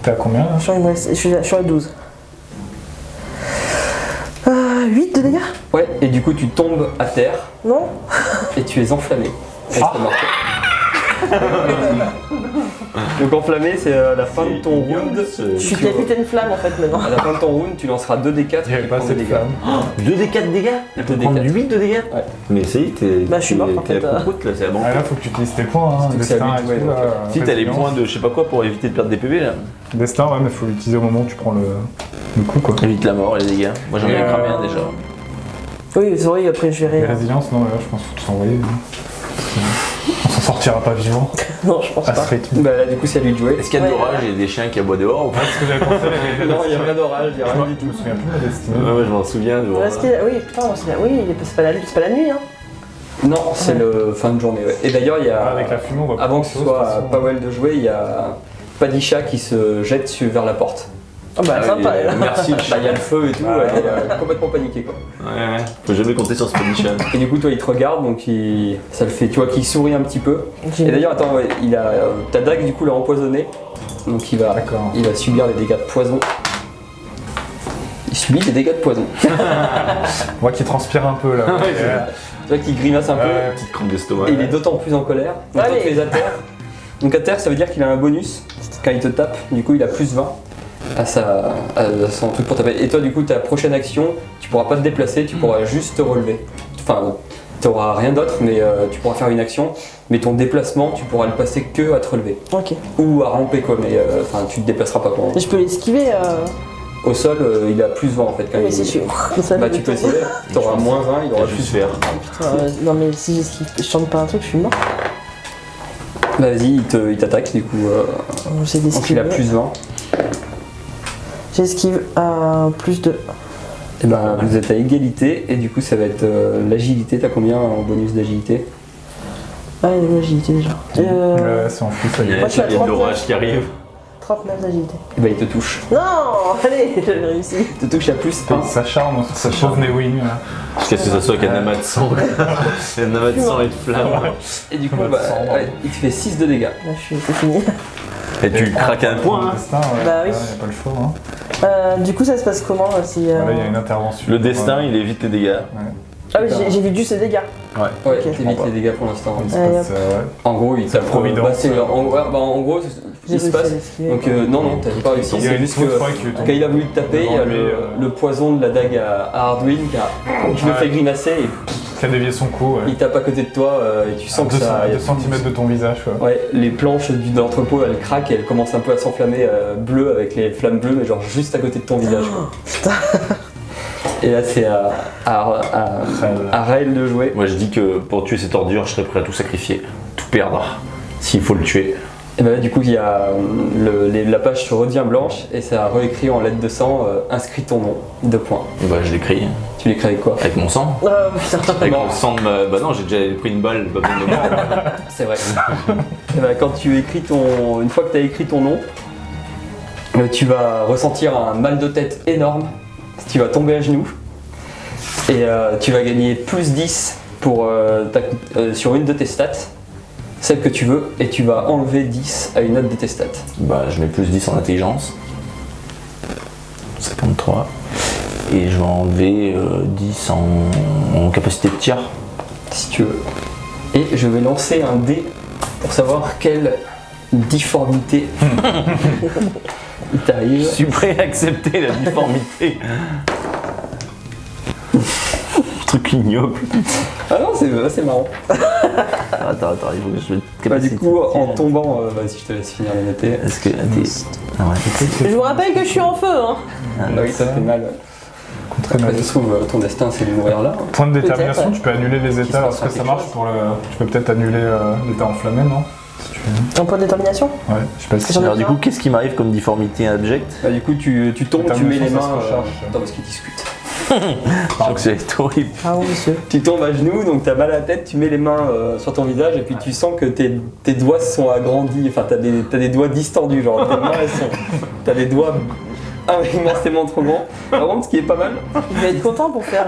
T'es à combien là? Je suis à 12. 8 de dégâts? Ouais, et du coup tu tombes à terre Non? et tu es enflammé. Avec ton marteau. Donc enflammé, c'est à la fin de ton round. Je suis Tu- capitaine flamme en fait maintenant. À la fin de ton round, tu lanceras 2 d4 Il y avait et pas prends assez des de dégâts. flammes. 2 des 4 dégâts. Elle peut 2 prendre D4. 8 de dégâts. Ouais. Mais ça y est, Bah, je suis mort, en t'es fait, à prout là, c'est la banque. Ah là faut que tu utilises tes points, hein. Surtout que c'est Destin et habitué, tout donc, là. Si t'as les résilience. points de je sais pas quoi pour éviter de perdre des PV là. Destin, ouais, mais faut l'utiliser au moment où tu prends le coup quoi. Évite la mort et les dégâts. Moi j'en ai cramé un déjà. Oui, c'est vrai, après je Les verrai. résiliences, non, là je pense qu'il faut tout envoyer. On s'en sortira pas vivant Non, je pense à pas. ce rythme. Bah là, du coup, c'est à lui de jouer. Est-ce qu'il y a de Ouais. l'orage et des chiens qui aboient dehors ou pas? Ce que j'avais pensé, Non, il y a rien d'orage, il y a rien du Je tout. me souviens plus de ma destinée. Ouais, je m'en souviens. de voir. Est-ce qu'il y a- Oui, putain, oui, c'est pas la nuit, hein. Non, c'est le fin de journée. Ouais. Et d'ailleurs, il y a. Avec la fumée, on va Avant que ce soit à Powell de jouer, il y a Padisha qui se jette vers la porte. Ah bah, Ah, sympa, oui, elle. merci le Bah, chien. il y a le feu et tout, Ah, elle est complètement paniquée quoi. Ouais. Faut jamais compter sur ce position. Et du coup, toi, il te regarde, donc ça le fait, tu vois, qu'il sourit un petit peu. Et d'ailleurs, attends, ouais, il a ta dague du coup l'a empoisonné, donc il va subir des dégâts de poison. Il subit des dégâts de poison. Moi qui transpire un peu là. Ouais, Tu vois qu'il grimace un peu. Ouais. Petite crampe d'estomac. Et il est d'autant plus en colère. Donc Allez. toi, tu es à terre. Donc à terre, ça veut dire qu'il a un bonus quand il te tape. Du coup, il a plus 20 à son truc pour taper. Et toi, du coup, ta prochaine action, tu pourras pas te déplacer, tu pourras juste te relever. Enfin, tu n'auras rien d'autre, mais tu pourras faire une action. Mais ton déplacement, tu pourras le passer que à te relever. Ok. Ou à ramper quoi, mais enfin, tu te déplaceras pas quoi. Et je peux l'esquiver. Au sol, il a plus 20 en fait quand Mais il si je suis. Ça Bah me tu peux tombe. essayer, t'auras moins 20, il aura juste plus faire. Putain, non mais si j'esquive, je tente pas un truc, je suis mort. Bah vas-y, il t'attaque du coup. J'essaie Donc il d'esquiver. a plus 20. J'esquive à plus de. Et ben vous êtes à égalité et du coup ça va être l'agilité. T'as combien en bonus d'agilité? Ah, il y a de l'agilité déjà. Ouais, c'est en plus ça y Il y est. a Moi, je suis à il y a de 39. l'orage qui arrive. 39 d'agilité. Et ben il te touche. Non, allez, j'ai réussi. Il te touche à plus 1. Ça charme, ça chauffe Newing là. Jusqu'à ce que ça soit qu'un amas de sang. Un amas de sang et de flammes. Et du coup va bah, te cendre. ouais, il te fait 6 de dégâts. Là, c'est fini. Et tu craques un point. Le Hein. destin, ouais. Bah oui. Ouais, y a pas le choix. Hein. Du coup, ça se passe comment si. Voilà, il y a une intervention. Le destin, il évite les dégâts. Ah oui, j'ai vu juste ses dégâts. Ouais, Ok. t'évites les dégâts pour l'instant. Il se Allez, passe, ouais. En gros, il tape. Providence. Bah, c'est- en gros, J'ai il se réussi à passe. l'esquiver. Donc non, non, t'as pas réussi. Il y a C'est une juste fausse que fois qui lui tombe. quand il a voulu te taper, il y a Devant lui, le poison de la dague à Hardwin qui le Ouais. fait grimacer et Qui a dévié son coup, ouais. il tape à côté de toi et tu sens que ça. il y a 2 cm de ton visage, quoi. Ouais, les planches de l'entrepôt elles craquent et elles commencent un peu à s'enflammer bleu avec les flammes bleues, mais genre juste à côté de ton visage. Quoi. Et là c'est à Raël de jouer. Moi je dis que pour tuer cette ordure, je serais prêt à tout sacrifier, tout perdre, s'il faut le tuer. Et ben là du coup il y a la page se redevient blanche et ça a réécrit en lettres de sang inscrit ton nom, 2 points. Et bah je l'écris Tu l'écris avec quoi? avec mon sang. Putain. Avec Non. le sang de ma. Bah non, j'ai déjà pris une balle, pas besoin de mort. C'est vrai. Et ben, quand tu écris une fois que tu as écrit ton nom, tu vas ressentir un mal de tête énorme. Tu vas tomber à genoux et tu vas gagner plus 10 sur une de tes stats, celle que tu veux, et tu vas enlever 10 à une autre de tes stats. Bah je mets plus 10 en intelligence. 53. Et je vais enlever 10 en capacité de tir. Si tu veux. Et je vais lancer un dé pour savoir quelle difformité il Je t'arrive. suis prêt à accepter la difformité. Truc ignoble. Ah non, c'est marrant. Attends, il faut que je le Bah, du coup, en tombant, vas-y, je te laisse finir les noter. Est-ce que. Ah ouais. Je vous rappelle que je suis en feu, hein. Ah oui, ça fait mal. Contre Bah, ça se trouve, ton destin, c'est de mourir là. Point de détermination, Peut-être, tu peux annuler les se états passe lorsque ça quelque marche chose. pour le. Tu peux peut-être annuler l'état enflammé, non? Si tu veux. Un point de détermination. Ouais, je sais pas si. J'en ai Alors du pas. coup, qu'est-ce qui m'arrive comme difformité abjecte? Bah, du coup, tu tombes, tu mets les mains Ça se recharge. dans ce qu'ils discutent. Donc c'est horrible. Ah oui, monsieur. Tu tombes à genoux, donc t'as mal à la tête, tu mets les mains sur ton visage et puis tu sens que tes doigts sont agrandis, enfin t'as des doigts distendus, genre tes mains t'as des doigts immensément trop grands. Par contre, ce qui est pas mal, Il va être content pour faire.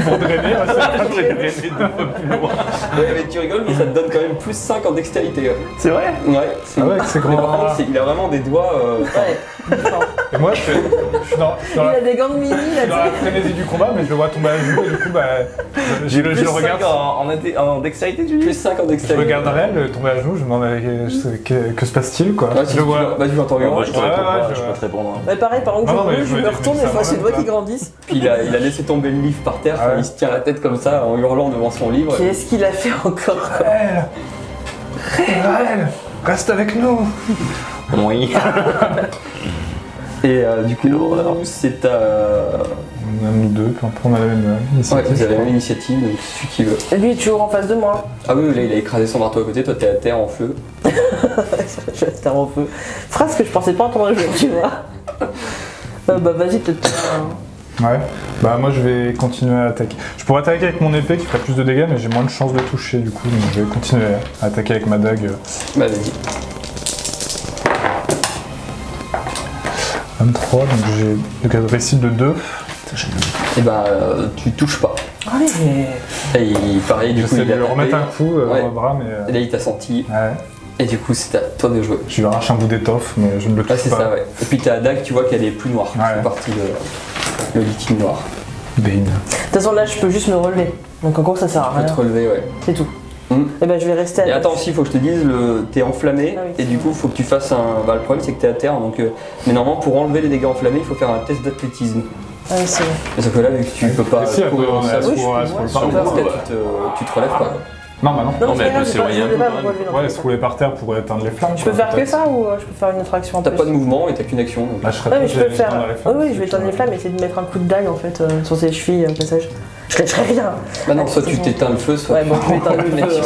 Pour drainer, ouais, c'est pas J'ai drainé 2 fois plus loin. ouais, mais tu rigoles, mais ça te donne quand même plus 5 en dextérité. Ouais, C'est vrai? ouais Ah ouais, c'est mais grand. par contre, il a vraiment des doigts. Ouais. Et moi, je suis dans Il a des gants de mini dans là, la frénésie du combat, mais je le vois tomber à genoux et du coup, bah, je Plus le regarde. 5 en dextérité, tu dis? Plus 5 en Je dextérité. regarde Rel tomber à genoux, je me demande que se passe-t-il quoi. Ouais, si je le vois. Vas-y, j'entends Moi, hurler. je te réponds Ouais, pas, je je peux vois. te répondre. Ouais, pareil, par contre, Non, non, mais je je me me retourne dis et ça je vois ses moi-même, doigts quoi. qui grandissent. Puis il a laissé tomber le livre par terre, Ah ouais. il se tient la tête comme ça en hurlant devant son livre. Qu'est-ce qu'il a fait encore Rel, reste avec nous. Oui. Et du coup, c'est à. On a nous deux, puis après on a la même Ouais, initiative. vous avez la même initiative, donc celui qui veut. Et lui est toujours en face de moi. Ah oui, là il a écrasé son marteau à côté, toi t'es à terre en feu. Je vais en feu. Phrase que je pensais pas entendre un jour, tu vois. Bah vas-y, peut-être. Ouais, bah moi je vais continuer à attaquer. Je pourrais attaquer avec mon épée qui ferait plus de dégâts, mais j'ai moins de chances de toucher du coup, donc je vais continuer à attaquer avec ma dague. Bah vas-y. 23, donc j'ai le récit de 2. Et bah tu touches pas. Allez. Et pareil, du coup J'essaie il de a lui remettre tapé. un coup Ouais. dans le bras, mais. Et là il t'a senti. Ouais, Et du coup c'est à toi de jouer. je lui arrache un bout d'étoffe, mais je ne le touche Ah c'est pas. ça, ouais. Et puis ta dague, tu vois qu'elle est plus noire. Ouais. C'est parti le liquide noir. Bane. De toute façon, là, je peux juste me relever. Donc en gros, ça sert à Tu peux rien. te relever, ouais. C'est tout. Mm. Et ben, je vais rester à Et attends aussi, il faut que je te dise, t'es enflammé, Ah oui, et du coup, il faut que tu fasses un. Bah, le problème, c'est que t'es à terre, donc. Mais normalement, pour enlever les dégâts enflammés, il faut faire un test d'athlétisme. Ah oui, c'est vrai. Et sauf que là, vu que tu peux pas Et si, elle courir peut- au elle sol, se Oui, je court- peux- elle se court ouais, par dans je terre. ce peux- cas, tu te relèves pas. Non, bah non. Non, mais c'est elle pas peut grave, s'éloigner un je vais peu, pas quand me même. relever dans Ouais, tous se les rouler par terre pour éteindre les flammes. cas. Je peux faire que ça ou je peux faire une autre action en T'as plus pas de mouvement et t'as qu'une action. Donc. Là, je serais Ouais, mais plus je peux le éteindre faire. les Oui, flammes, oui, c'est je vais éteindre les tout. flammes et essayer de mettre un coup de dague en fait sur ses chevilles au passage. Je lâcherai rien. Bah non, soit tu t'éteins le feu, soit Ouais, tu bon, je vais éteindre le feu.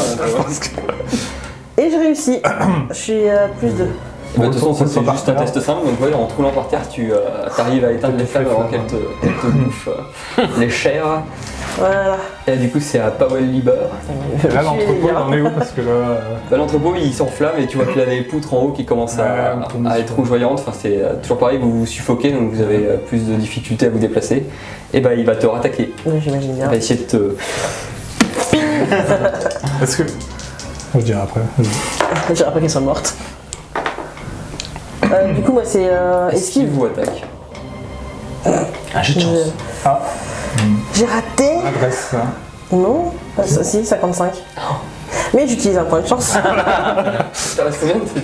Et je réussis. Je suis à plus 2. Bah, de toute façon, ça Retourne c'est par juste un terre. test simple, donc ouais, en te roulant par terre, tu arrives à éteindre les flammes avant qu'elles te bouffent les chairs. Voilà. Et du coup, c'est à Powell Lieber. Là, l'entrepôt, il en est où? Parce que là. Bah, l'entrepôt il s'enflamme et tu vois qu'il y a des poutres en haut qui commencent à être rougeoyantes. Enfin, c'est toujours pareil, vous vous suffoquez donc vous avez plus de difficultés à vous déplacer. Et bah, il va te rattaquer. Ouais, j'imagine Il bien. va essayer de te. Est-ce que. Je dirai après. vas-y. J'ai rappelé qu'elles sont mortes. Du coup, moi, c'est Esquive esquive. ou attaque. Ah, j'ai de chance. Ah, J'ai raté. adresse. Hein. Non, ça, si, 55. Mais j'utilise un point de chance. Ça reste combien de tes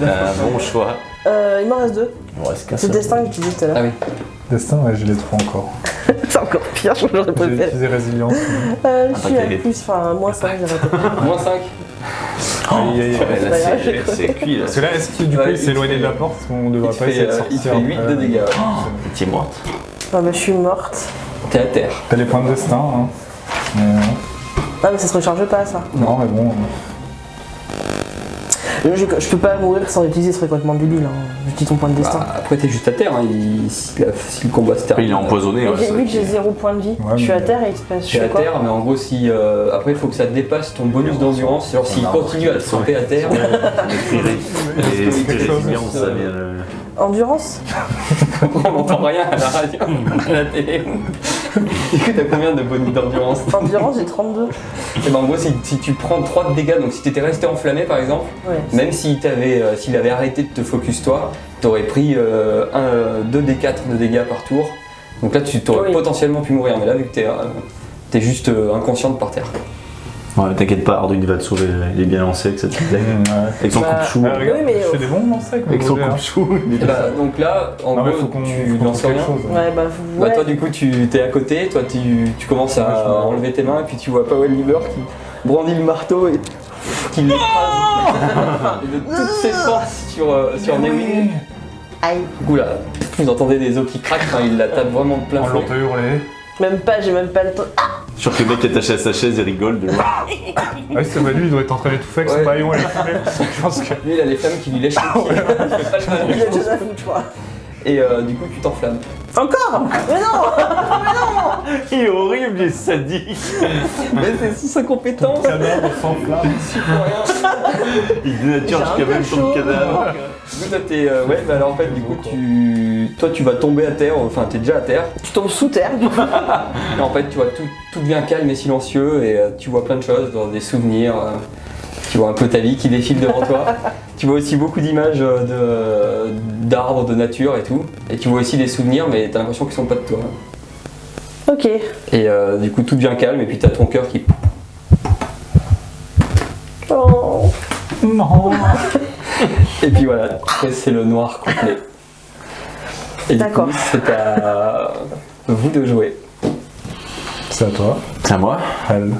Bon choix. Il m'en reste 2. Il me reste qu'un C'est seul. destin que j'utilise tout à Ah l'heure. oui. Destin, ouais, j'ai les 3 encore. C'est encore pire, je j'aurais J'ai préféré. utilisé résilience. Je suis à t'es- plus, enfin, moins 5, j'ai raté. Moins 5. Aïe, aïe, aïe. Ouais, là, c'est cuit, là. Parce que là, est-ce qu'il du coup, Ouais, il s'est éloigné de la porte? On devrait Il pas te essayer de fait, sortir. il te fait 8 après. de dégâts. Tu es morte. Ah bah, je suis morte. T'es à terre. T'as les points de destin, hein. Ah, mais ça se recharge pas, ça. Non, mais bon. Je peux pas mourir sans l'utiliser, ce serait complètement débile. Hein. J'utilise ton point de destin. Bah, après, t'es juste à terre. Hein. Si le combat se termine. Il est empoisonné. ouais, J'ai ça vu que qui- j'ai 0 point de vie. Ouais, Je suis à mais- terre et il se passe. Je T'es à fais quoi? terre, mais en gros, si après, il faut que ça dépasse ton bonus d'endurance. Genre, s'il continue à te frapper à terre, Et c'était résilience, ça vient. Endurance? on n'entend rien à la radio, à la télé. Du coup, t'as combien de bonus d'endurance? Endurance, j'ai 32. Et ben, en gros, si tu prends 3 de dégâts, donc si t'étais resté enflammé par exemple, Ouais. même s'il avait arrêté de te focus toi, t'aurais pris 2 des 4 de dégâts par tour. Donc là, tu t'aurais Oui. potentiellement pu mourir, mais là, vu que t'es juste inconsciente par terre. Ouais, t'inquiète pas, Ardu il va te sauver. Il est bien lancé avec cette blague. Avec son Bah, coupe-chou. Ah, regarde, Oui, mais- je fais des bons lancers avec Avec mon son boulet, hein. coupe-chou. Et bah, donc là, en Non, mais gros, faut qu'on tu faut n'en qu'on sais fasse rien. quelque chose. Ouais, bah, Bah, ouais. toi, du coup, tu t'es à côté, toi, tu commences Ouais, je à me- enlever tes mains, et puis tu vois Powell Lieber qui brandit le marteau et qui l'écrase et de toutes ses forces sur Newin. Aïe. Du coup, là, vous entendez des os qui craquent, enfin, il la tape vraiment de plein On fouet. l'entend hurler. Même pas, j'ai même pas le temps. Sur que le mec est attaché à sa chaise et rigole de loin. Ah oui, c'est vrai, lui, il doit être en train d'étouffer avec son Ouais. baillon et la fumée. Je pense que. Lui, il a les flammes qui lui lèchent les pieds. Il fait pas le Il a malin. déjà à foutre, je crois. Et du coup, tu t'enflammes. Encore. Mais non. Il est horrible, il est sadique. Mais c'est sous sa compétence. Cadavre sans flamme. Il dénature J'ai un jusqu'à peu même ton chaud. cadavre. Du coup, toi, t'es. Ouais, bah alors en fait, du coup, tu vas tomber à terre, enfin, t'es déjà à terre. Tu tombes sous terre. Et en fait, tu vois, tout devient calme et silencieux et tu vois plein de choses, dans des souvenirs. Tu vois un peu ta vie qui défile devant toi. Tu vois aussi beaucoup d'images d'arbres, de nature et tout. Et tu vois aussi des souvenirs, mais t'as l'impression qu'ils sont pas de toi. Ok. Et du coup, tout devient calme et puis t'as ton cœur qui. Oh. Non. Et puis voilà, après, c'est le noir complet. Et du D'accord. coup, c'est à vous de jouer. C'est à toi. C'est à moi. Elle.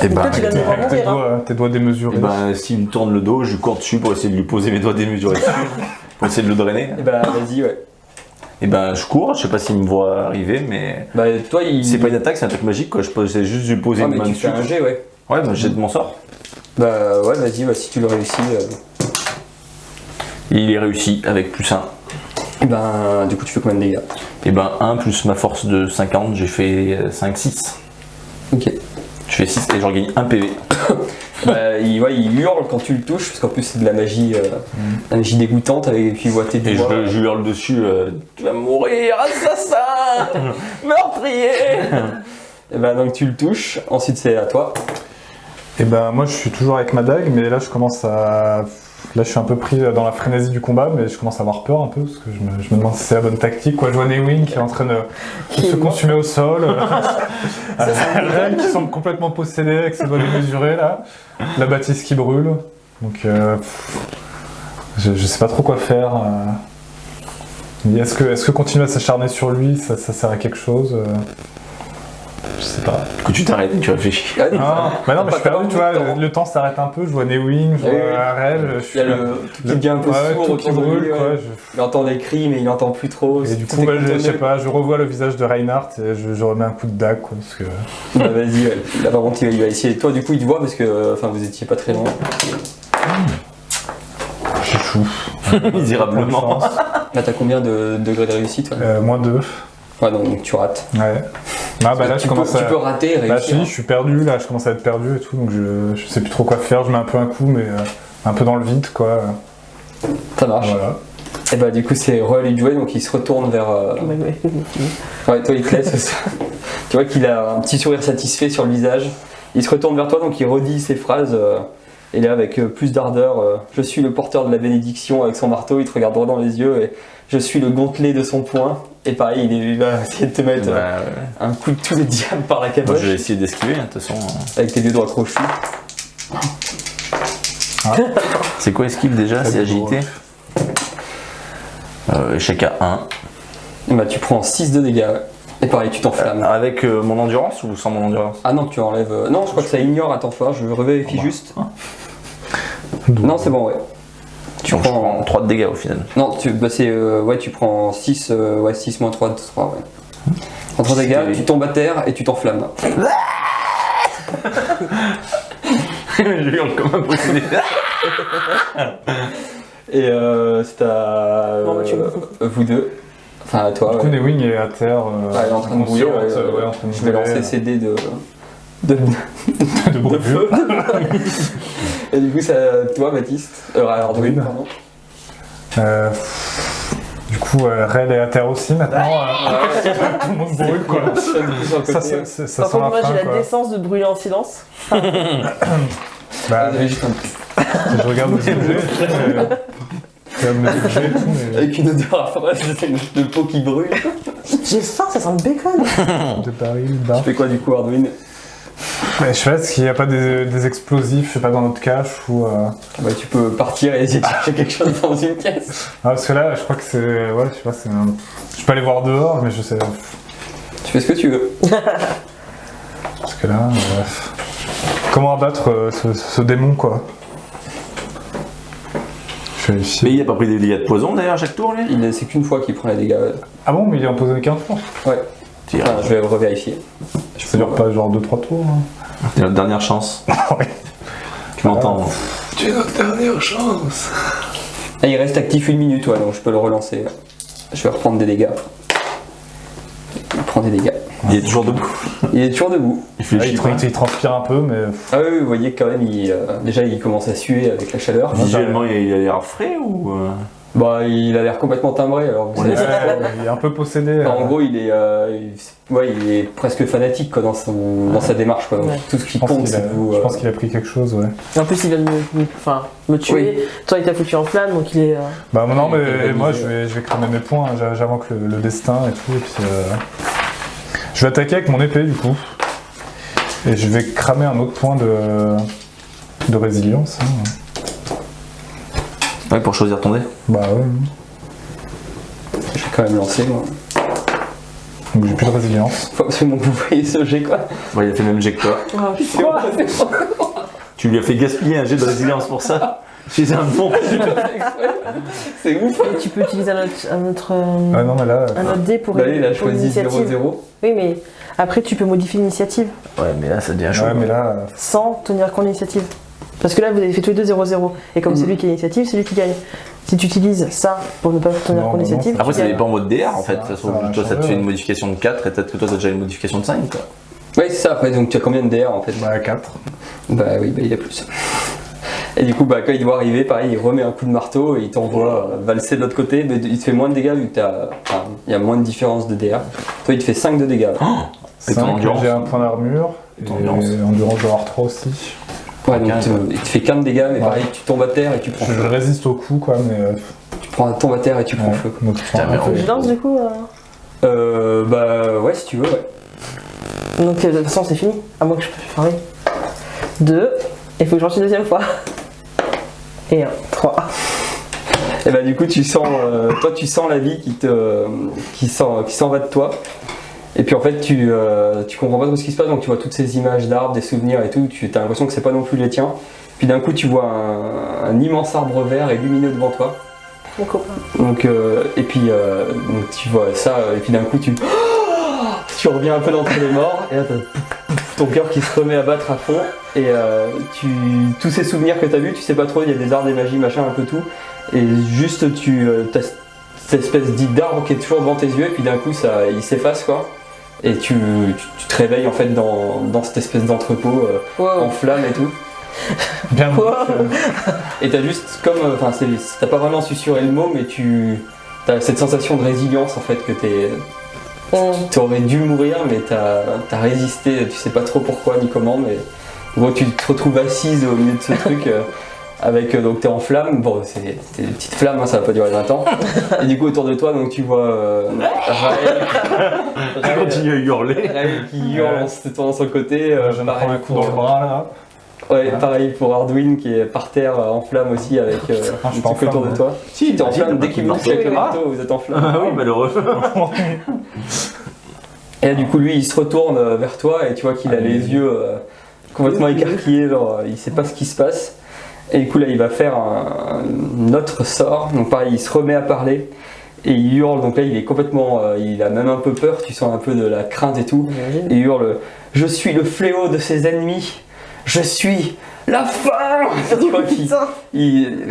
Et bah, toi, tu viens de Avec rebondir. tes doigts démesurés. et bah, s'il me tourne le dos, je cours dessus pour essayer de lui poser mes doigts démesurés dessus. Pour essayer de le drainer. Et bah, vas-y, ouais. Et ben, je cours, je sais pas s'il me voit arriver, mais. Bah, toi, il. C'est pas une attaque, c'est un truc magique quoi. Je peux essayer juste de lui poser Ah, une mais main tu dessus. fais un jet, ouais. Ouais, bah, j'ai de mon sort. Bah, ouais, vas-y, bah, si tu le réussis. Il est réussi avec plus 1. Et ben, du coup, tu fais combien de dégâts? Et ben, 1 plus ma force de 50, j'ai fait 5, 6. Ok. Je fais 6 et je regagne 1 PV. Bah, il hurle quand tu le touches, parce qu'en plus, c'est de la magie dégoûtante, et puis il voit tes Et doigts. je hurle dessus, tu vas mourir, assassin, meurtrier. Et ben, donc, tu le touches, ensuite, c'est à toi. Et ben moi je suis toujours avec ma dague, mais là je commence à. Là je suis un peu pris dans la frénésie du combat, mais je commence à avoir peur un peu, parce que je me demande si c'est la bonne tactique. Quoi. Je vois Newing qui est en train de se consumer au sol, Rel qui semble complètement possédé avec ses doigts démesurés là, la bâtisse qui brûle. Donc je sais pas trop quoi faire. Est-ce que continuer à s'acharner sur lui, ça sert à quelque chose Je sais pas. Que tu t'arrêtes et tu réfléchis. Allez, Ah, bah non, mais je suis perdu, tu vois, le le temps s'arrête un peu, je vois Newing, je Oui, vois oui. Rel, je Il suis y a le tout qui devient un peu ouais, sourd tout qui autour de lui. brûle, Ouais. quoi. Il entend des cris, mais il n'entend plus trop. Et du Tout coup, est bah, je cantonné. sais pas, je revois le visage de Reinhardt et je remets un coup de dague, quoi, parce que... Bah, vas-y, ouais. Là, par contre, il va essayer. Toi, du coup, il te voit parce que enfin, vous étiez pas très loin. Chouchou. Misérablement. Là, t'as combien de degrés de réussite toi Moins 2. Ouais, non, donc tu rates. Ouais. Ah bah là, tu, je commence peux, à... tu peux rater et Bah réussir. si, je suis perdu, là, je commence à être perdu et tout, donc je sais plus trop quoi faire, je mets un peu un coup, mais un peu dans le vide, quoi. Ça marche. Voilà. Et bah, du coup, c'est Royal de jouer, donc il se retourne vers. Ouais, toi, il te laisse. Tu vois qu'il a un petit sourire satisfait sur le visage. Il se retourne vers toi, donc il redit ses phrases. Et là, avec plus d'ardeur, je suis le porteur de la bénédiction avec son marteau. Il te regarde droit dans les yeux et je suis le gantelet de son poing. Et pareil, il va essayer de te mettre Bah, un coup de tous les diables par la moi, caboche je vais essayer d'esquiver, hein, de toute façon. avec tes deux doigts crochus. C'est quoi esquive déjà? C'est agilité. Échec à 1. Et bah, tu prends 6 de dégâts. Ouais. Et pareil, tu t'enflammes. Avec mon endurance ou sans mon endurance? Ah non, tu enlèves. Non, je crois que ça ignore à temps fort. Je revérifie juste. Donc, Non, c'est bon, ouais. Tu Donc, je prends. prends 3 de dégâts au final. Non, bah c'est, ouais, tu prends 6, ouais, 6 moins 3, 3, ouais. En 3 dégâts, tu tombes à terre et tu t'enflammes. Je hurle comme un possédé. Et c'est à Bon, bah, tu me vous deux. Enfin, à toi. Du coup, Ouais. Newing est à terre, Ouais, il est en train de brouiller. Ouais, ouais, en train de je vais brûler, lancer ses dés de de feu. brûlure. Et du coup, c'est à toi, Baptiste. Arduin, pardon. Du coup, Rel est à terre aussi maintenant. Tout le monde brûle, quoi. Ça sent Par contre, la moi fin, j'ai la quoi. décence de brûler en silence. Bah, Ah, j'avais juste un- je regarde le sujet, je regarde le sujet et tout, mais... Avec une odeur affreuse de peau qui brûle. J'ai faim, ça sent le bacon. De Paris, bah. Tu fais quoi du coup, Arduin? Mais je sais pas, est-ce qu'il n'y a pas des explosifs, je sais pas, dans notre cache ou... Bah, tu peux partir et essayer de chercher quelque chose dans une pièce. Ah, parce que là, je crois que c'est... Ouais, je sais pas, c'est un... Je peux aller voir dehors, mais je sais... Tu fais ce que tu veux. Parce que là... Comment abattre ce démon, quoi? Je vais Mais vérifier. il a pas pris des dégâts de poison d'ailleurs à chaque tour lui? C'est qu'une fois qu'il prend les dégâts. Ah bon, mais il est empoisonné qu'un tour. Ouais. Enfin, je vais revérifier. Ça dure pas genre 2-3 tours. Hein. C'est notre dernière chance. Ouais. Tu m'entends? Tu es notre dernière chance. Ah, il reste actif 1 minute, ouais, donc je peux le relancer. Je vais reprendre des dégâts. prend des dégâts. Il est toujours debout. Il est toujours debout. Il fait Ouais, chier. il transpire un peu, mais Ah oui, vous voyez quand même, déjà il commence à suer avec la chaleur. Visuellement, il a l'air frais ou. Bah, il a l'air complètement timbré. Alors, vous savez, il est un peu possédé. enfin, en gros, il est presque fanatique quoi, dans sa démarche. Quoi. Donc, Ouais. tout ce qui je pense compte, qu'il c'est a, que vous. je pense qu'il a pris quelque chose, ouais. En plus, il vient de me tuer. Oui. Toi, il t'a foutu en flamme, donc il est. Bah non, il mais est moi organisé. je vais cramer mes points, hein. J'invoque le destin et tout, et puis je vais attaquer avec mon épée du coup. Et je vais cramer un autre point de résilience. Hein. Ouais, pour choisir ton dé. Bah ouais. Je vais quand même lancer, moi. Donc j'ai plus de résilience. Faut absolument que vous voyez ce jet, quoi. Ouais, il a fait le même jet que toi. Oh, C'est bon, c'est bon. Tu lui as fait gaspiller un jet de résilience pour ça. C'est un bon. C'est ouf. Et tu peux utiliser un autre, Ah non, mais là. un autre dé pour, Bah, il a pour choisi l'initiative. 0-0. Oui, mais après, tu peux modifier l'initiative Ouais, mais là, ça devient chaud. Ouais, mais là. sans tenir compte de l'initiative. Parce que là, vous avez fait tous les deux 0-0. Et comme c'est lui qui a l'initiative, c'est lui qui gagne. Si tu utilises ça pour ne pas tenir Non, compte de non, l'initiative, Après, tu ça gagnes. dépend de votre DR en fait. Ça- Ça se ça trouve, va toi, ça te changer, fait une ouais. modification de 4 et peut-être que toi, t'as déjà une modification de 5. Quoi. Ouais, c'est ça. Après, donc tu as combien de DR en fait? Bah 4. Bah oui, bah il a plus. Et du coup, bah, quand il doit arriver, pareil, il remet un coup de marteau et il t'envoie valser de l'autre côté, mais il te fait moins de dégâts vu que il y a moins de différence de DR. Toi, il te fait 5 de dégâts. Et ton endurance. J'ai un point d'armure. Et Ton endurance. endurance, je dois avoir 3 aussi. Ouais, donc 15, il te fait 15 de dégâts, mais Ouais. pareil, tu tombes à terre et tu prends Je feu. résiste au coup, quoi, mais. Tu tombes à terre et tu prends feu. Donc, je prends Putain, mais un Faut que peu. je lance du coup. Bah ouais, si tu veux, ouais. Donc de toute façon, c'est fini. À moins que je peux parler. 2. Il faut que je lance une deuxième fois. Et 1. 3. Et bah du coup, tu sens la vie qui s'en va de toi. Et puis en fait, tu comprends pas trop ce qui se passe, donc tu vois toutes ces images d'arbres, des souvenirs et tout, tu as l'impression que c'est pas non plus les tiens. Puis d'un coup, tu vois un immense arbre vert et lumineux devant toi. Mon copain. Donc, donc tu vois ça, et puis d'un coup, tu reviens un peu d'entre les morts, et là, t'as ton cœur qui se remet à battre à fond, et tous ces souvenirs que t'as vus, tu sais pas trop, il y a des arts, des magies, machin, un peu tout, et juste t'as cette espèce d'arbre qui est toujours devant tes yeux, et puis d'un coup, il s'efface, quoi. Et tu te réveilles en fait dans cette espèce d'entrepôt en flammes et tout. Bien. Et t'as juste comme. Enfin, t'as pas vraiment susurré le mot, mais t'as cette sensation de résilience en fait que t'aurais dû mourir, mais t'as résisté, tu sais pas trop pourquoi ni comment, mais en gros, tu te retrouves assise au milieu de ce truc. Donc t'es en flamme, bon c'est des petites flammes, hein, ça va pas durer 20 ans. Et du coup autour de toi, donc tu vois Tu continues à hurler. Raël qui hurle en se tournant sur le côté. Je me prends un coup dans le bras là. Ouais, pareil pour Hardwin qui est par terre en flamme aussi avec je suis un pas en truc autour flamme, de toi. Si, t'es en si, flamme t'as dès pas qu'il de bouge avec le marteau. marteau, vous êtes en flamme. Ah oui, malheureux. Et là, du coup, lui, il se retourne vers toi et tu vois qu'il a les yeux complètement écarquillés, genre il sait pas ce qui se passe. Et du coup, là, il va faire un autre sort. Donc, pareil, il se remet à parler et il hurle. Donc là, il est complètement. Il a même un peu peur, tu sens un peu de la crainte et tout. Et il hurle: Je suis le fléau de ses ennemis, je suis la fin. Tu vois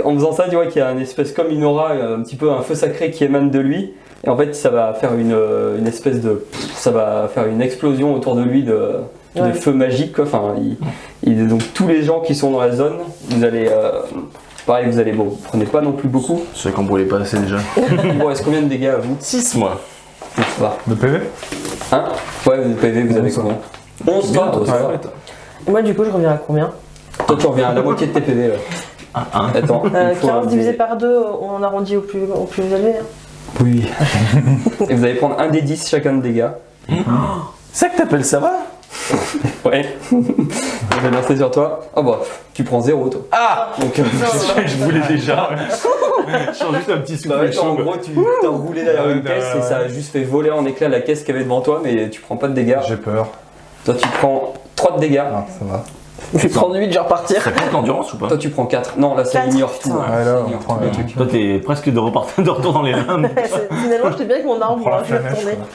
en faisant ça, tu vois qu'il y a une espèce comme une aura, un petit peu un feu sacré qui émane de lui. Et en fait, ça va faire une espèce de. Ça va faire une explosion autour de lui de feu magique, quoi. Enfin, donc tous les gens qui sont dans la zone, vous allez. Pareil, vous prenez pas non plus beaucoup. Ceux qui en brûlaient pas assez déjà. Il vous reste combien de dégâts à vous? 6 moi. Ça va. De PV? Hein? Ouais, de PV, vous avez 11, combien? 11, toi, Toi, ça va. ouais. Et moi, du coup, je reviens à combien Toi, tu reviens à la moitié de tes PV. Là. Attends. il faut 15 un divisé dé- par 2, on arrondit au plus élevé. Hein. Oui. Et vous allez prendre un des 10 chacun de dégâts. C'est ça que t'appelles ça va? Ouais. Je vais lancer sur toi. Oh bah, tu prends 0 toi. Ah. Donc, Je voulais déjà. Je sens juste un petit bah souffle ouais, en chaud. gros, tu t'as roulé derrière une caisse et ça a juste fait voler en éclats la caisse qu'il y avait devant toi, mais tu prends pas de dégâts. J'ai peur. Toi, tu prends 3 de dégâts. Ah, ça va. Je vais prendre 8, je vais repartir. Ça compte l'endurance ou pas? Toi, tu prends 4. Non, là, ça 4. ignore tout. Ouais, hein. là, Ça on ignore prend tous les un- trucs. Toi, t'es presque de retour dans les Indes. Finalement, j'étais bien avec mon arbre, On prend la je vais flamèche, retourner. quoi.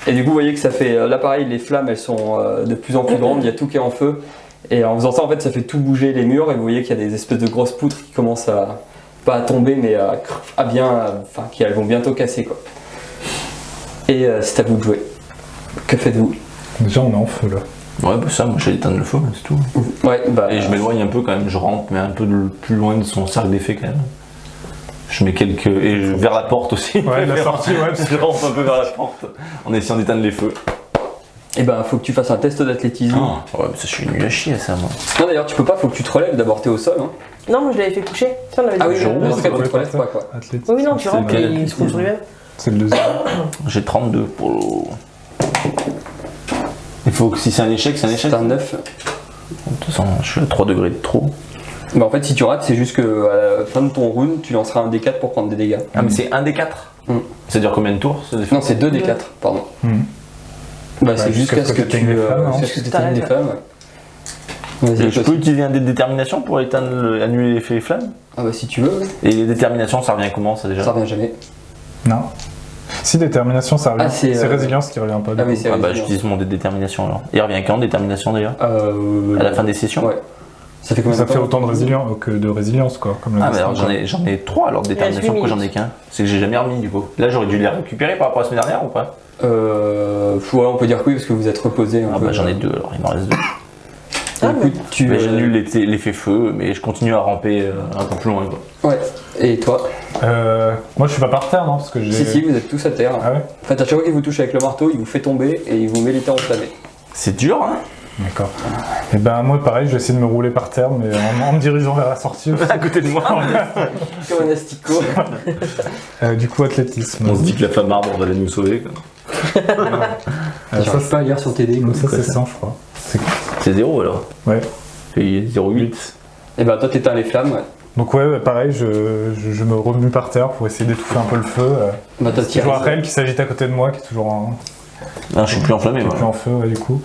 Et du coup, vous voyez que ça fait. Là, pareil, les flammes, elles sont de plus en plus grandes. Il y a tout qui est en feu. Et en faisant ça, en fait, ça fait tout bouger les murs. Et vous voyez qu'il y a des espèces de grosses poutres qui commencent à. Pas à tomber, mais enfin, qui elles vont bientôt casser, quoi. Et c'est à vous de jouer. Que faites-vous? Déjà, on est en feu là. Ouais, bah ça, moi j'ai éteindre le feu, c'est tout. Ouais, bah. Et je m'éloigne un peu quand même, je rentre, mais un peu plus loin de son cercle d'effet quand même. Je mets quelques. Vers la porte aussi. Ouais, la sortie, ouais. Je rentre un peu vers la porte en essayant d'éteindre les feux. Et ben, faut que tu fasses un test d'athlétisme. Ouais, mais ça, je suis nul à chier ça, moi. Non, d'ailleurs, tu peux pas, faut que tu te relèves, d'abord t'es au sol. Hein. Non, moi je l'avais fait coucher. Ça, on avait Ah dit oui, que- dans ce cas, tu te relèves Ouais, pas, quoi. Athlétisme. Oui, non, tu rentres et lequel, il se roule sur lui-même. C'est le deuxième. J'ai 32 pour le. Il faut que si c'est un échec, c'est un échec. C'est un 9. De toute façon, je suis à 3 degrés de trop. Bah, en fait, si tu rates, c'est juste que à la fin de ton round, tu lanceras un D4 pour prendre des dégâts. Ah, mais c'est un des 4. Mm. Ça dure combien de tours ce défi? Non, c'est 2 D4, pardon. Bah, c'est jusqu'à ce que tu t'éteignes les flammes, hein. jusqu'à ce que t'éteignes les flammes, ouais. Vas-y, Je peux utiliser un dé de détermination pour annuler l'effet flamme? Ah bah si tu veux, ouais. Et les déterminations, ça revient comment ça déjà? Ça revient jamais. Non. Si détermination, ça revient. Ah, c'est, c'est résilience qui revient pas. Ah du mais coup. c'est Ah bah résilience. j'utilise mon dé de détermination alors. Il revient quand détermination d'ailleurs? À la fin des sessions? Ouais. Ça fait combien Ça de fait temps autant de résilience quoi. Comme le Ah mais alors destin, j'en ai 3 alors de détermination, huit pourquoi j'en ai minutes. qu'un? C'est que j'ai jamais remis du coup. Là j'aurais dû les récupérer par rapport à la semaine dernière ou pas? Ouais, on peut dire que oui parce que vous êtes reposé un Ah peu. bah j'en ai 2 alors, il m'en reste 2. Ah, Écoute, tu Mais j'annule l'effet feu, mais je continue à ramper un peu plus loin quoi. Ouais. Et toi? Moi je suis pas par terre non parce que j'ai. Si, vous êtes tous à terre. Ah ouais. En fait, à chaque fois qu'il vous touche avec le marteau, il vous fait tomber et il vous met les terres enflammées. C'est dur hein? D'accord. Et ben moi pareil, je vais essayer de me rouler par terre mais en me dirigeant vers la sortie. À côté de moi. Comme un asticot. Du coup athlétisme. On se dit que la femme arbre va aller nous sauver quoi. Ça, J'arrive pas à lire sur tes dés. ça c'est 100 je crois. C'est 0 alors? Ouais. Et 0,8. Et bah toi t'éteins les flammes, ouais. Donc ouais, pareil, je me remue par terre pour essayer d'étouffer un peu le feu. Bah toi Je t'y vois arrives. Rel qui s'agite à côté de moi, qui est toujours Ah, je suis plus enflammé qui est moi. plus en feu ouais, du coup.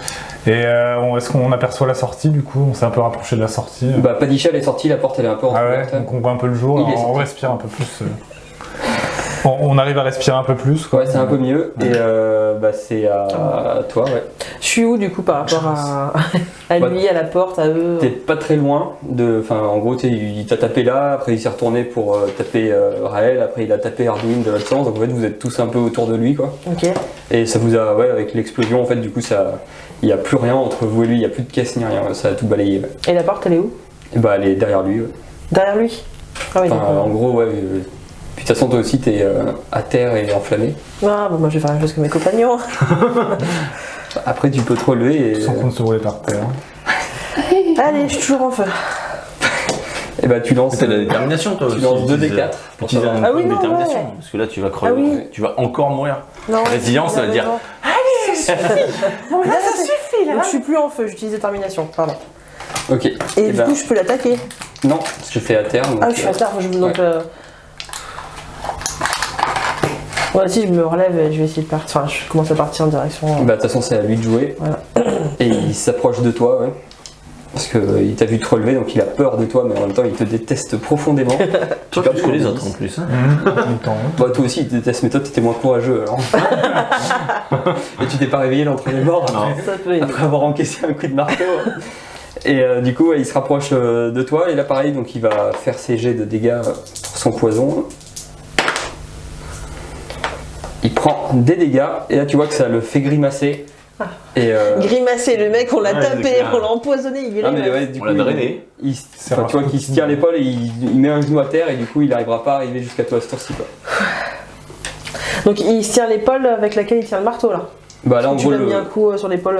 Et est-ce qu'on aperçoit la sortie du coup? On s'est un peu rapproché de la sortie. Bah Padisha elle est sortie, la porte elle est un peu Ah ouais, entrouverte. donc on voit un peu le jour, Il est on sorti. respire un peu plus. On arrive à respirer un peu plus. Quoi. Ouais, c'est un peu mieux. Et bah c'est à toi, ouais. Je suis où du coup par rapport à lui, à la porte, à eux? T'es pas très loin de. Enfin, en gros, il t'a tapé là, après il s'est retourné pour taper Raël, après il a tapé Arduin de l'autre sens, donc en fait vous êtes tous un peu autour de lui, quoi. Ok. Et ça vous a. Ouais, avec l'explosion, en fait, du coup, ça. Il n'y a plus rien entre vous et lui, il n'y a plus de caisse ni rien, ça a tout balayé. Ouais. Et la porte elle est où? Et bah elle est derrière lui, ouais. Derrière lui? Ah oui, Enfin, en donc. gros, ouais. Puis de toute façon, toi aussi, t'es à terre et enflammé. Ah bon, moi je vais faire la même chose que mes compagnons. Après, tu peux te relever et. Sans qu'on se rouler par terre. Allez, je suis toujours en feu. Et bah tu lances. C'est de la détermination toi Tu aussi. lances 2 Utilise- D4. Utilise un Ah point oui, de non, détermination. ouais. Parce que là tu vas crever. Ah oui. Tu vas encore mourir. Non, Résilience, ça veut dire- Allez, ça suffit. Bon, là, ça suffit là. Donc je suis plus en feu, j'utilise détermination, pardon. Ok. Et du bah, coup, je peux l'attaquer. Non, je fais à terre. Donc, Ah, je suis à terre, donc. Ouais, si je me relève, je vais essayer de partir. Enfin, je commence à partir en direction. Bah, de toute façon, c'est à lui de jouer. Voilà. Et il s'approche de toi, ouais. Parce qu'il t'a vu te relever, donc il a peur de toi, mais en même temps, il te déteste profondément. Toi perds plus que les ton autres en indice. plus. Hein. Bah, toi aussi, il te déteste, mais toi, t'étais moins courageux, alors. Et tu t'es pas réveillé l'entre les morts après, Ça peut aider. après avoir encaissé un coup de marteau. Et du coup, ouais, il se rapproche de toi, et là, pareil, donc il va faire ses jets de dégâts pour son poison. Il prend des dégâts, et là, tu vois que ça le fait grimacer. Et, Grimacer, le mec, on l'a Ouais, c'est tapé, clair. on l'a empoisonné, il ah, grimace. mais ouais, du On coup, l'a drainé. enfin, tu vois qu'il se tire l'épaule et il met un genou à terre, et du coup, il n'arrivera pas à arriver jusqu'à toi à ce tour-ci, quoi. Donc il se tient l'épaule avec laquelle il tient le marteau là. Bah, là, en Tu gros, l'as mis un coup sur l'épaule,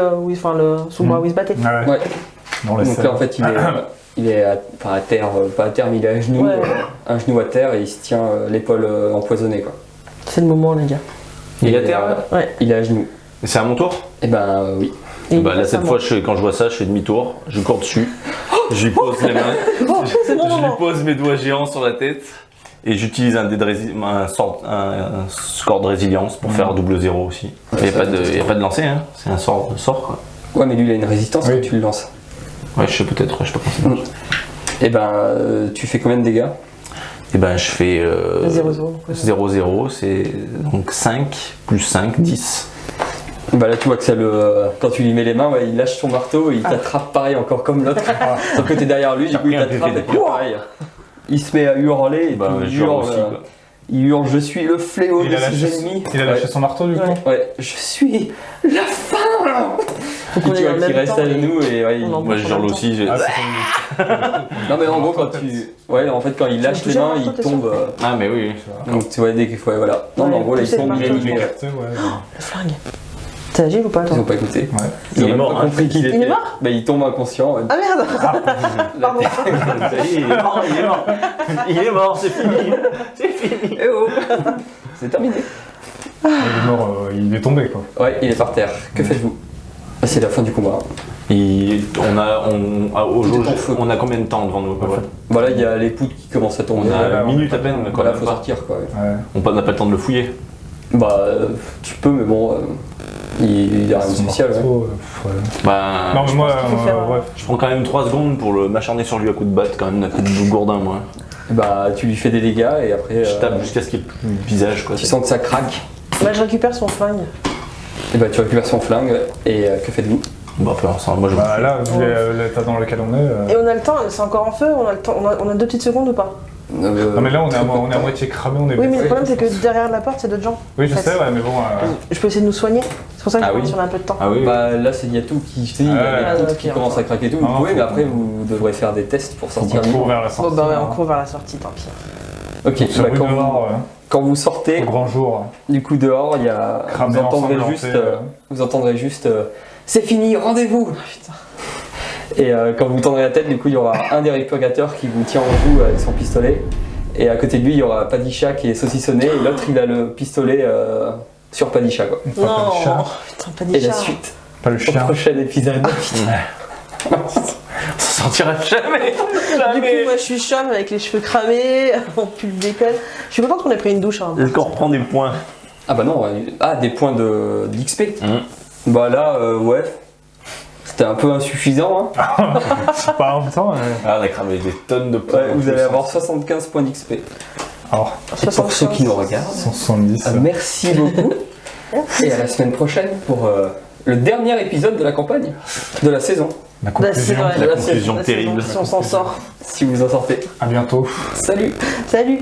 sous le bras où il se battait. Ah ouais. Ouais. On laisse Donc là, en fait, il est à terre, pas à terre, mais il est à genoux, Ouais. un genou à terre, et il se tient l'épaule empoisonnée, quoi. C'est le moment, les gars. Il est à Et, terre là Ouais. il est à genoux. Et c'est à mon tour? Et ben oui. Et il Bah là passe cette à fois moi. quand je vois ça je fais demi-tour, je cours dessus, je lui pose les mains, Oh, c'est mon je lui moment. pose mes doigts géants sur la tête et j'utilise un score de résilience pour faire double 0 aussi. Il n'y a, pas de lancer, hein. C'est un sort quoi. Ouais, mais lui, il a une résistance Oui. quand tu le lances. Ouais je sais peut-être, ouais, je sais pas comment ça marche. Et ben, tu fais combien de dégâts? Et ben je fais 0-0. 0-0, c'est donc 5 plus 5, 10. Bah là, tu vois que ça quand tu lui mets les mains, ouais, il lâche son marteau et il t'attrape pareil, encore comme l'autre. Sauf que t'es derrière lui, du coup, il pris un t'attrape PV et puis pareil. Il se met à hurler et Bah puis il je hurle hurle. aussi quoi. Il hurle je suis le fléau de ses ennemis. Il a lâché son marteau du coup. Ouais, je suis la fin. Faut Et qu'on tu aille vois en qu'il même reste temps à et- genoux et ouais, on en Moi je hurle aussi. Ah, c'est non mais en gros quand tu ouais en fait quand il lâche les touché le mains marteau, il t'es tombe Ah, mais oui. donc tu vois dès qu'il faut voilà non mais en Ouais, gros là il pousser le tombe marteau, inanimé je ouais. Le flingue. T'es agile ou pas, toi? Ils ont pas écouté Ouais. ils ont Il est même mort, pas hein. compris qu'il était Il est mort bah il tombe inconscient ouais. Ah merde Pardon. Il est mort, il est mort. Il est mort, c'est fini. C'est fini. Eh oh c'est terminé Il est mort, il est tombé quoi. ouais il est par terre que faites-vous Ah, c'est la fin du combat On a combien de temps devant nous à peu près? voilà il y a les poutres qui commencent à tomber On a là, une minute à peine. Quand voilà même faut pas. sortir quoi ouais. Ouais. On n'a pas le temps de le fouiller. Bah tu peux mais bon il y a rien de Son spécial ouais. marteau, ouais. Bah, Non mais moi, qu'il faut faire, ouais. je prends quand même 3 secondes pour m'acharner sur lui à coup de batte, quand même, à coup de gourdin, moi. Bah tu lui fais des dégâts et après Je tape jusqu'à ce qu'il y ait plus de visage, quoi. tu sens que ça craque Bah, je récupère son flingue. et bah tu récupères son flingue et que faites-vous Bah, peu ça, moi je. Bah là, vu l'état dans lequel on est. Et on a le temps, c'est encore en feu, on a le temps, on a 2 petites secondes ou pas? Non mais là on est à moitié cramé, on est. Oui, mais le Ouais. problème c'est que derrière la porte, c'est d'autres gens. Oui je en fait. sais, ouais, mais bon. Je peux essayer de nous soigner. C'est pour ça que Ah je pense oui. qu'on a un peu de temps. Ah oui, Bah là c'est Yatou qui je te dis, il y a Ah, les poutres ok, qui commencent à craquer et tout, vous Non, pouvez faut- mais après vous devrez faire des tests pour Faut sortir qu'on libre. court vers la Bon sortie. bah ouais, on court vers la sortie, tant pis. Ok, Sur bah, rue dehors, quand vous au sortez, grand jour, du coup dehors, il y a, cramé, vous entendrez juste c'est fini, rendez-vous Et quand vous tendrez la tête, du coup il y aura un des répurgateurs qui vous tient en joue avec son pistolet et à côté de lui il y aura Padisha qui est saucissonné et l'autre il a le pistolet sur Padisha quoi. Pas le chat, Putain, pas Et des la chats. suite pas le au chien. prochain épisode. On s'en sortira jamais. Du coup, moi je suis chum avec les cheveux cramés, on pue le bacon. Je suis contente qu'on ait pris une douche. Hein. Est-ce qu'on reprend des points? Ah bah non, des points d'XP. Mmh. Bah là, ouais, c'était un peu insuffisant. Hein. C'est pas en même temps. Ah, on a cramé des tonnes de points. Ouais, vous allez avoir 75 points d'XP. Alors, Et pour ceux qui nous regardent, 170. merci beaucoup. Et à la semaine prochaine pour le dernier épisode de la campagne, de la saison, La Bah, c'est conclusion. vrai, La là, conclusion c'est- terrible. Si on s'en sort. si vous en sortez. À bientôt. Salut! Salut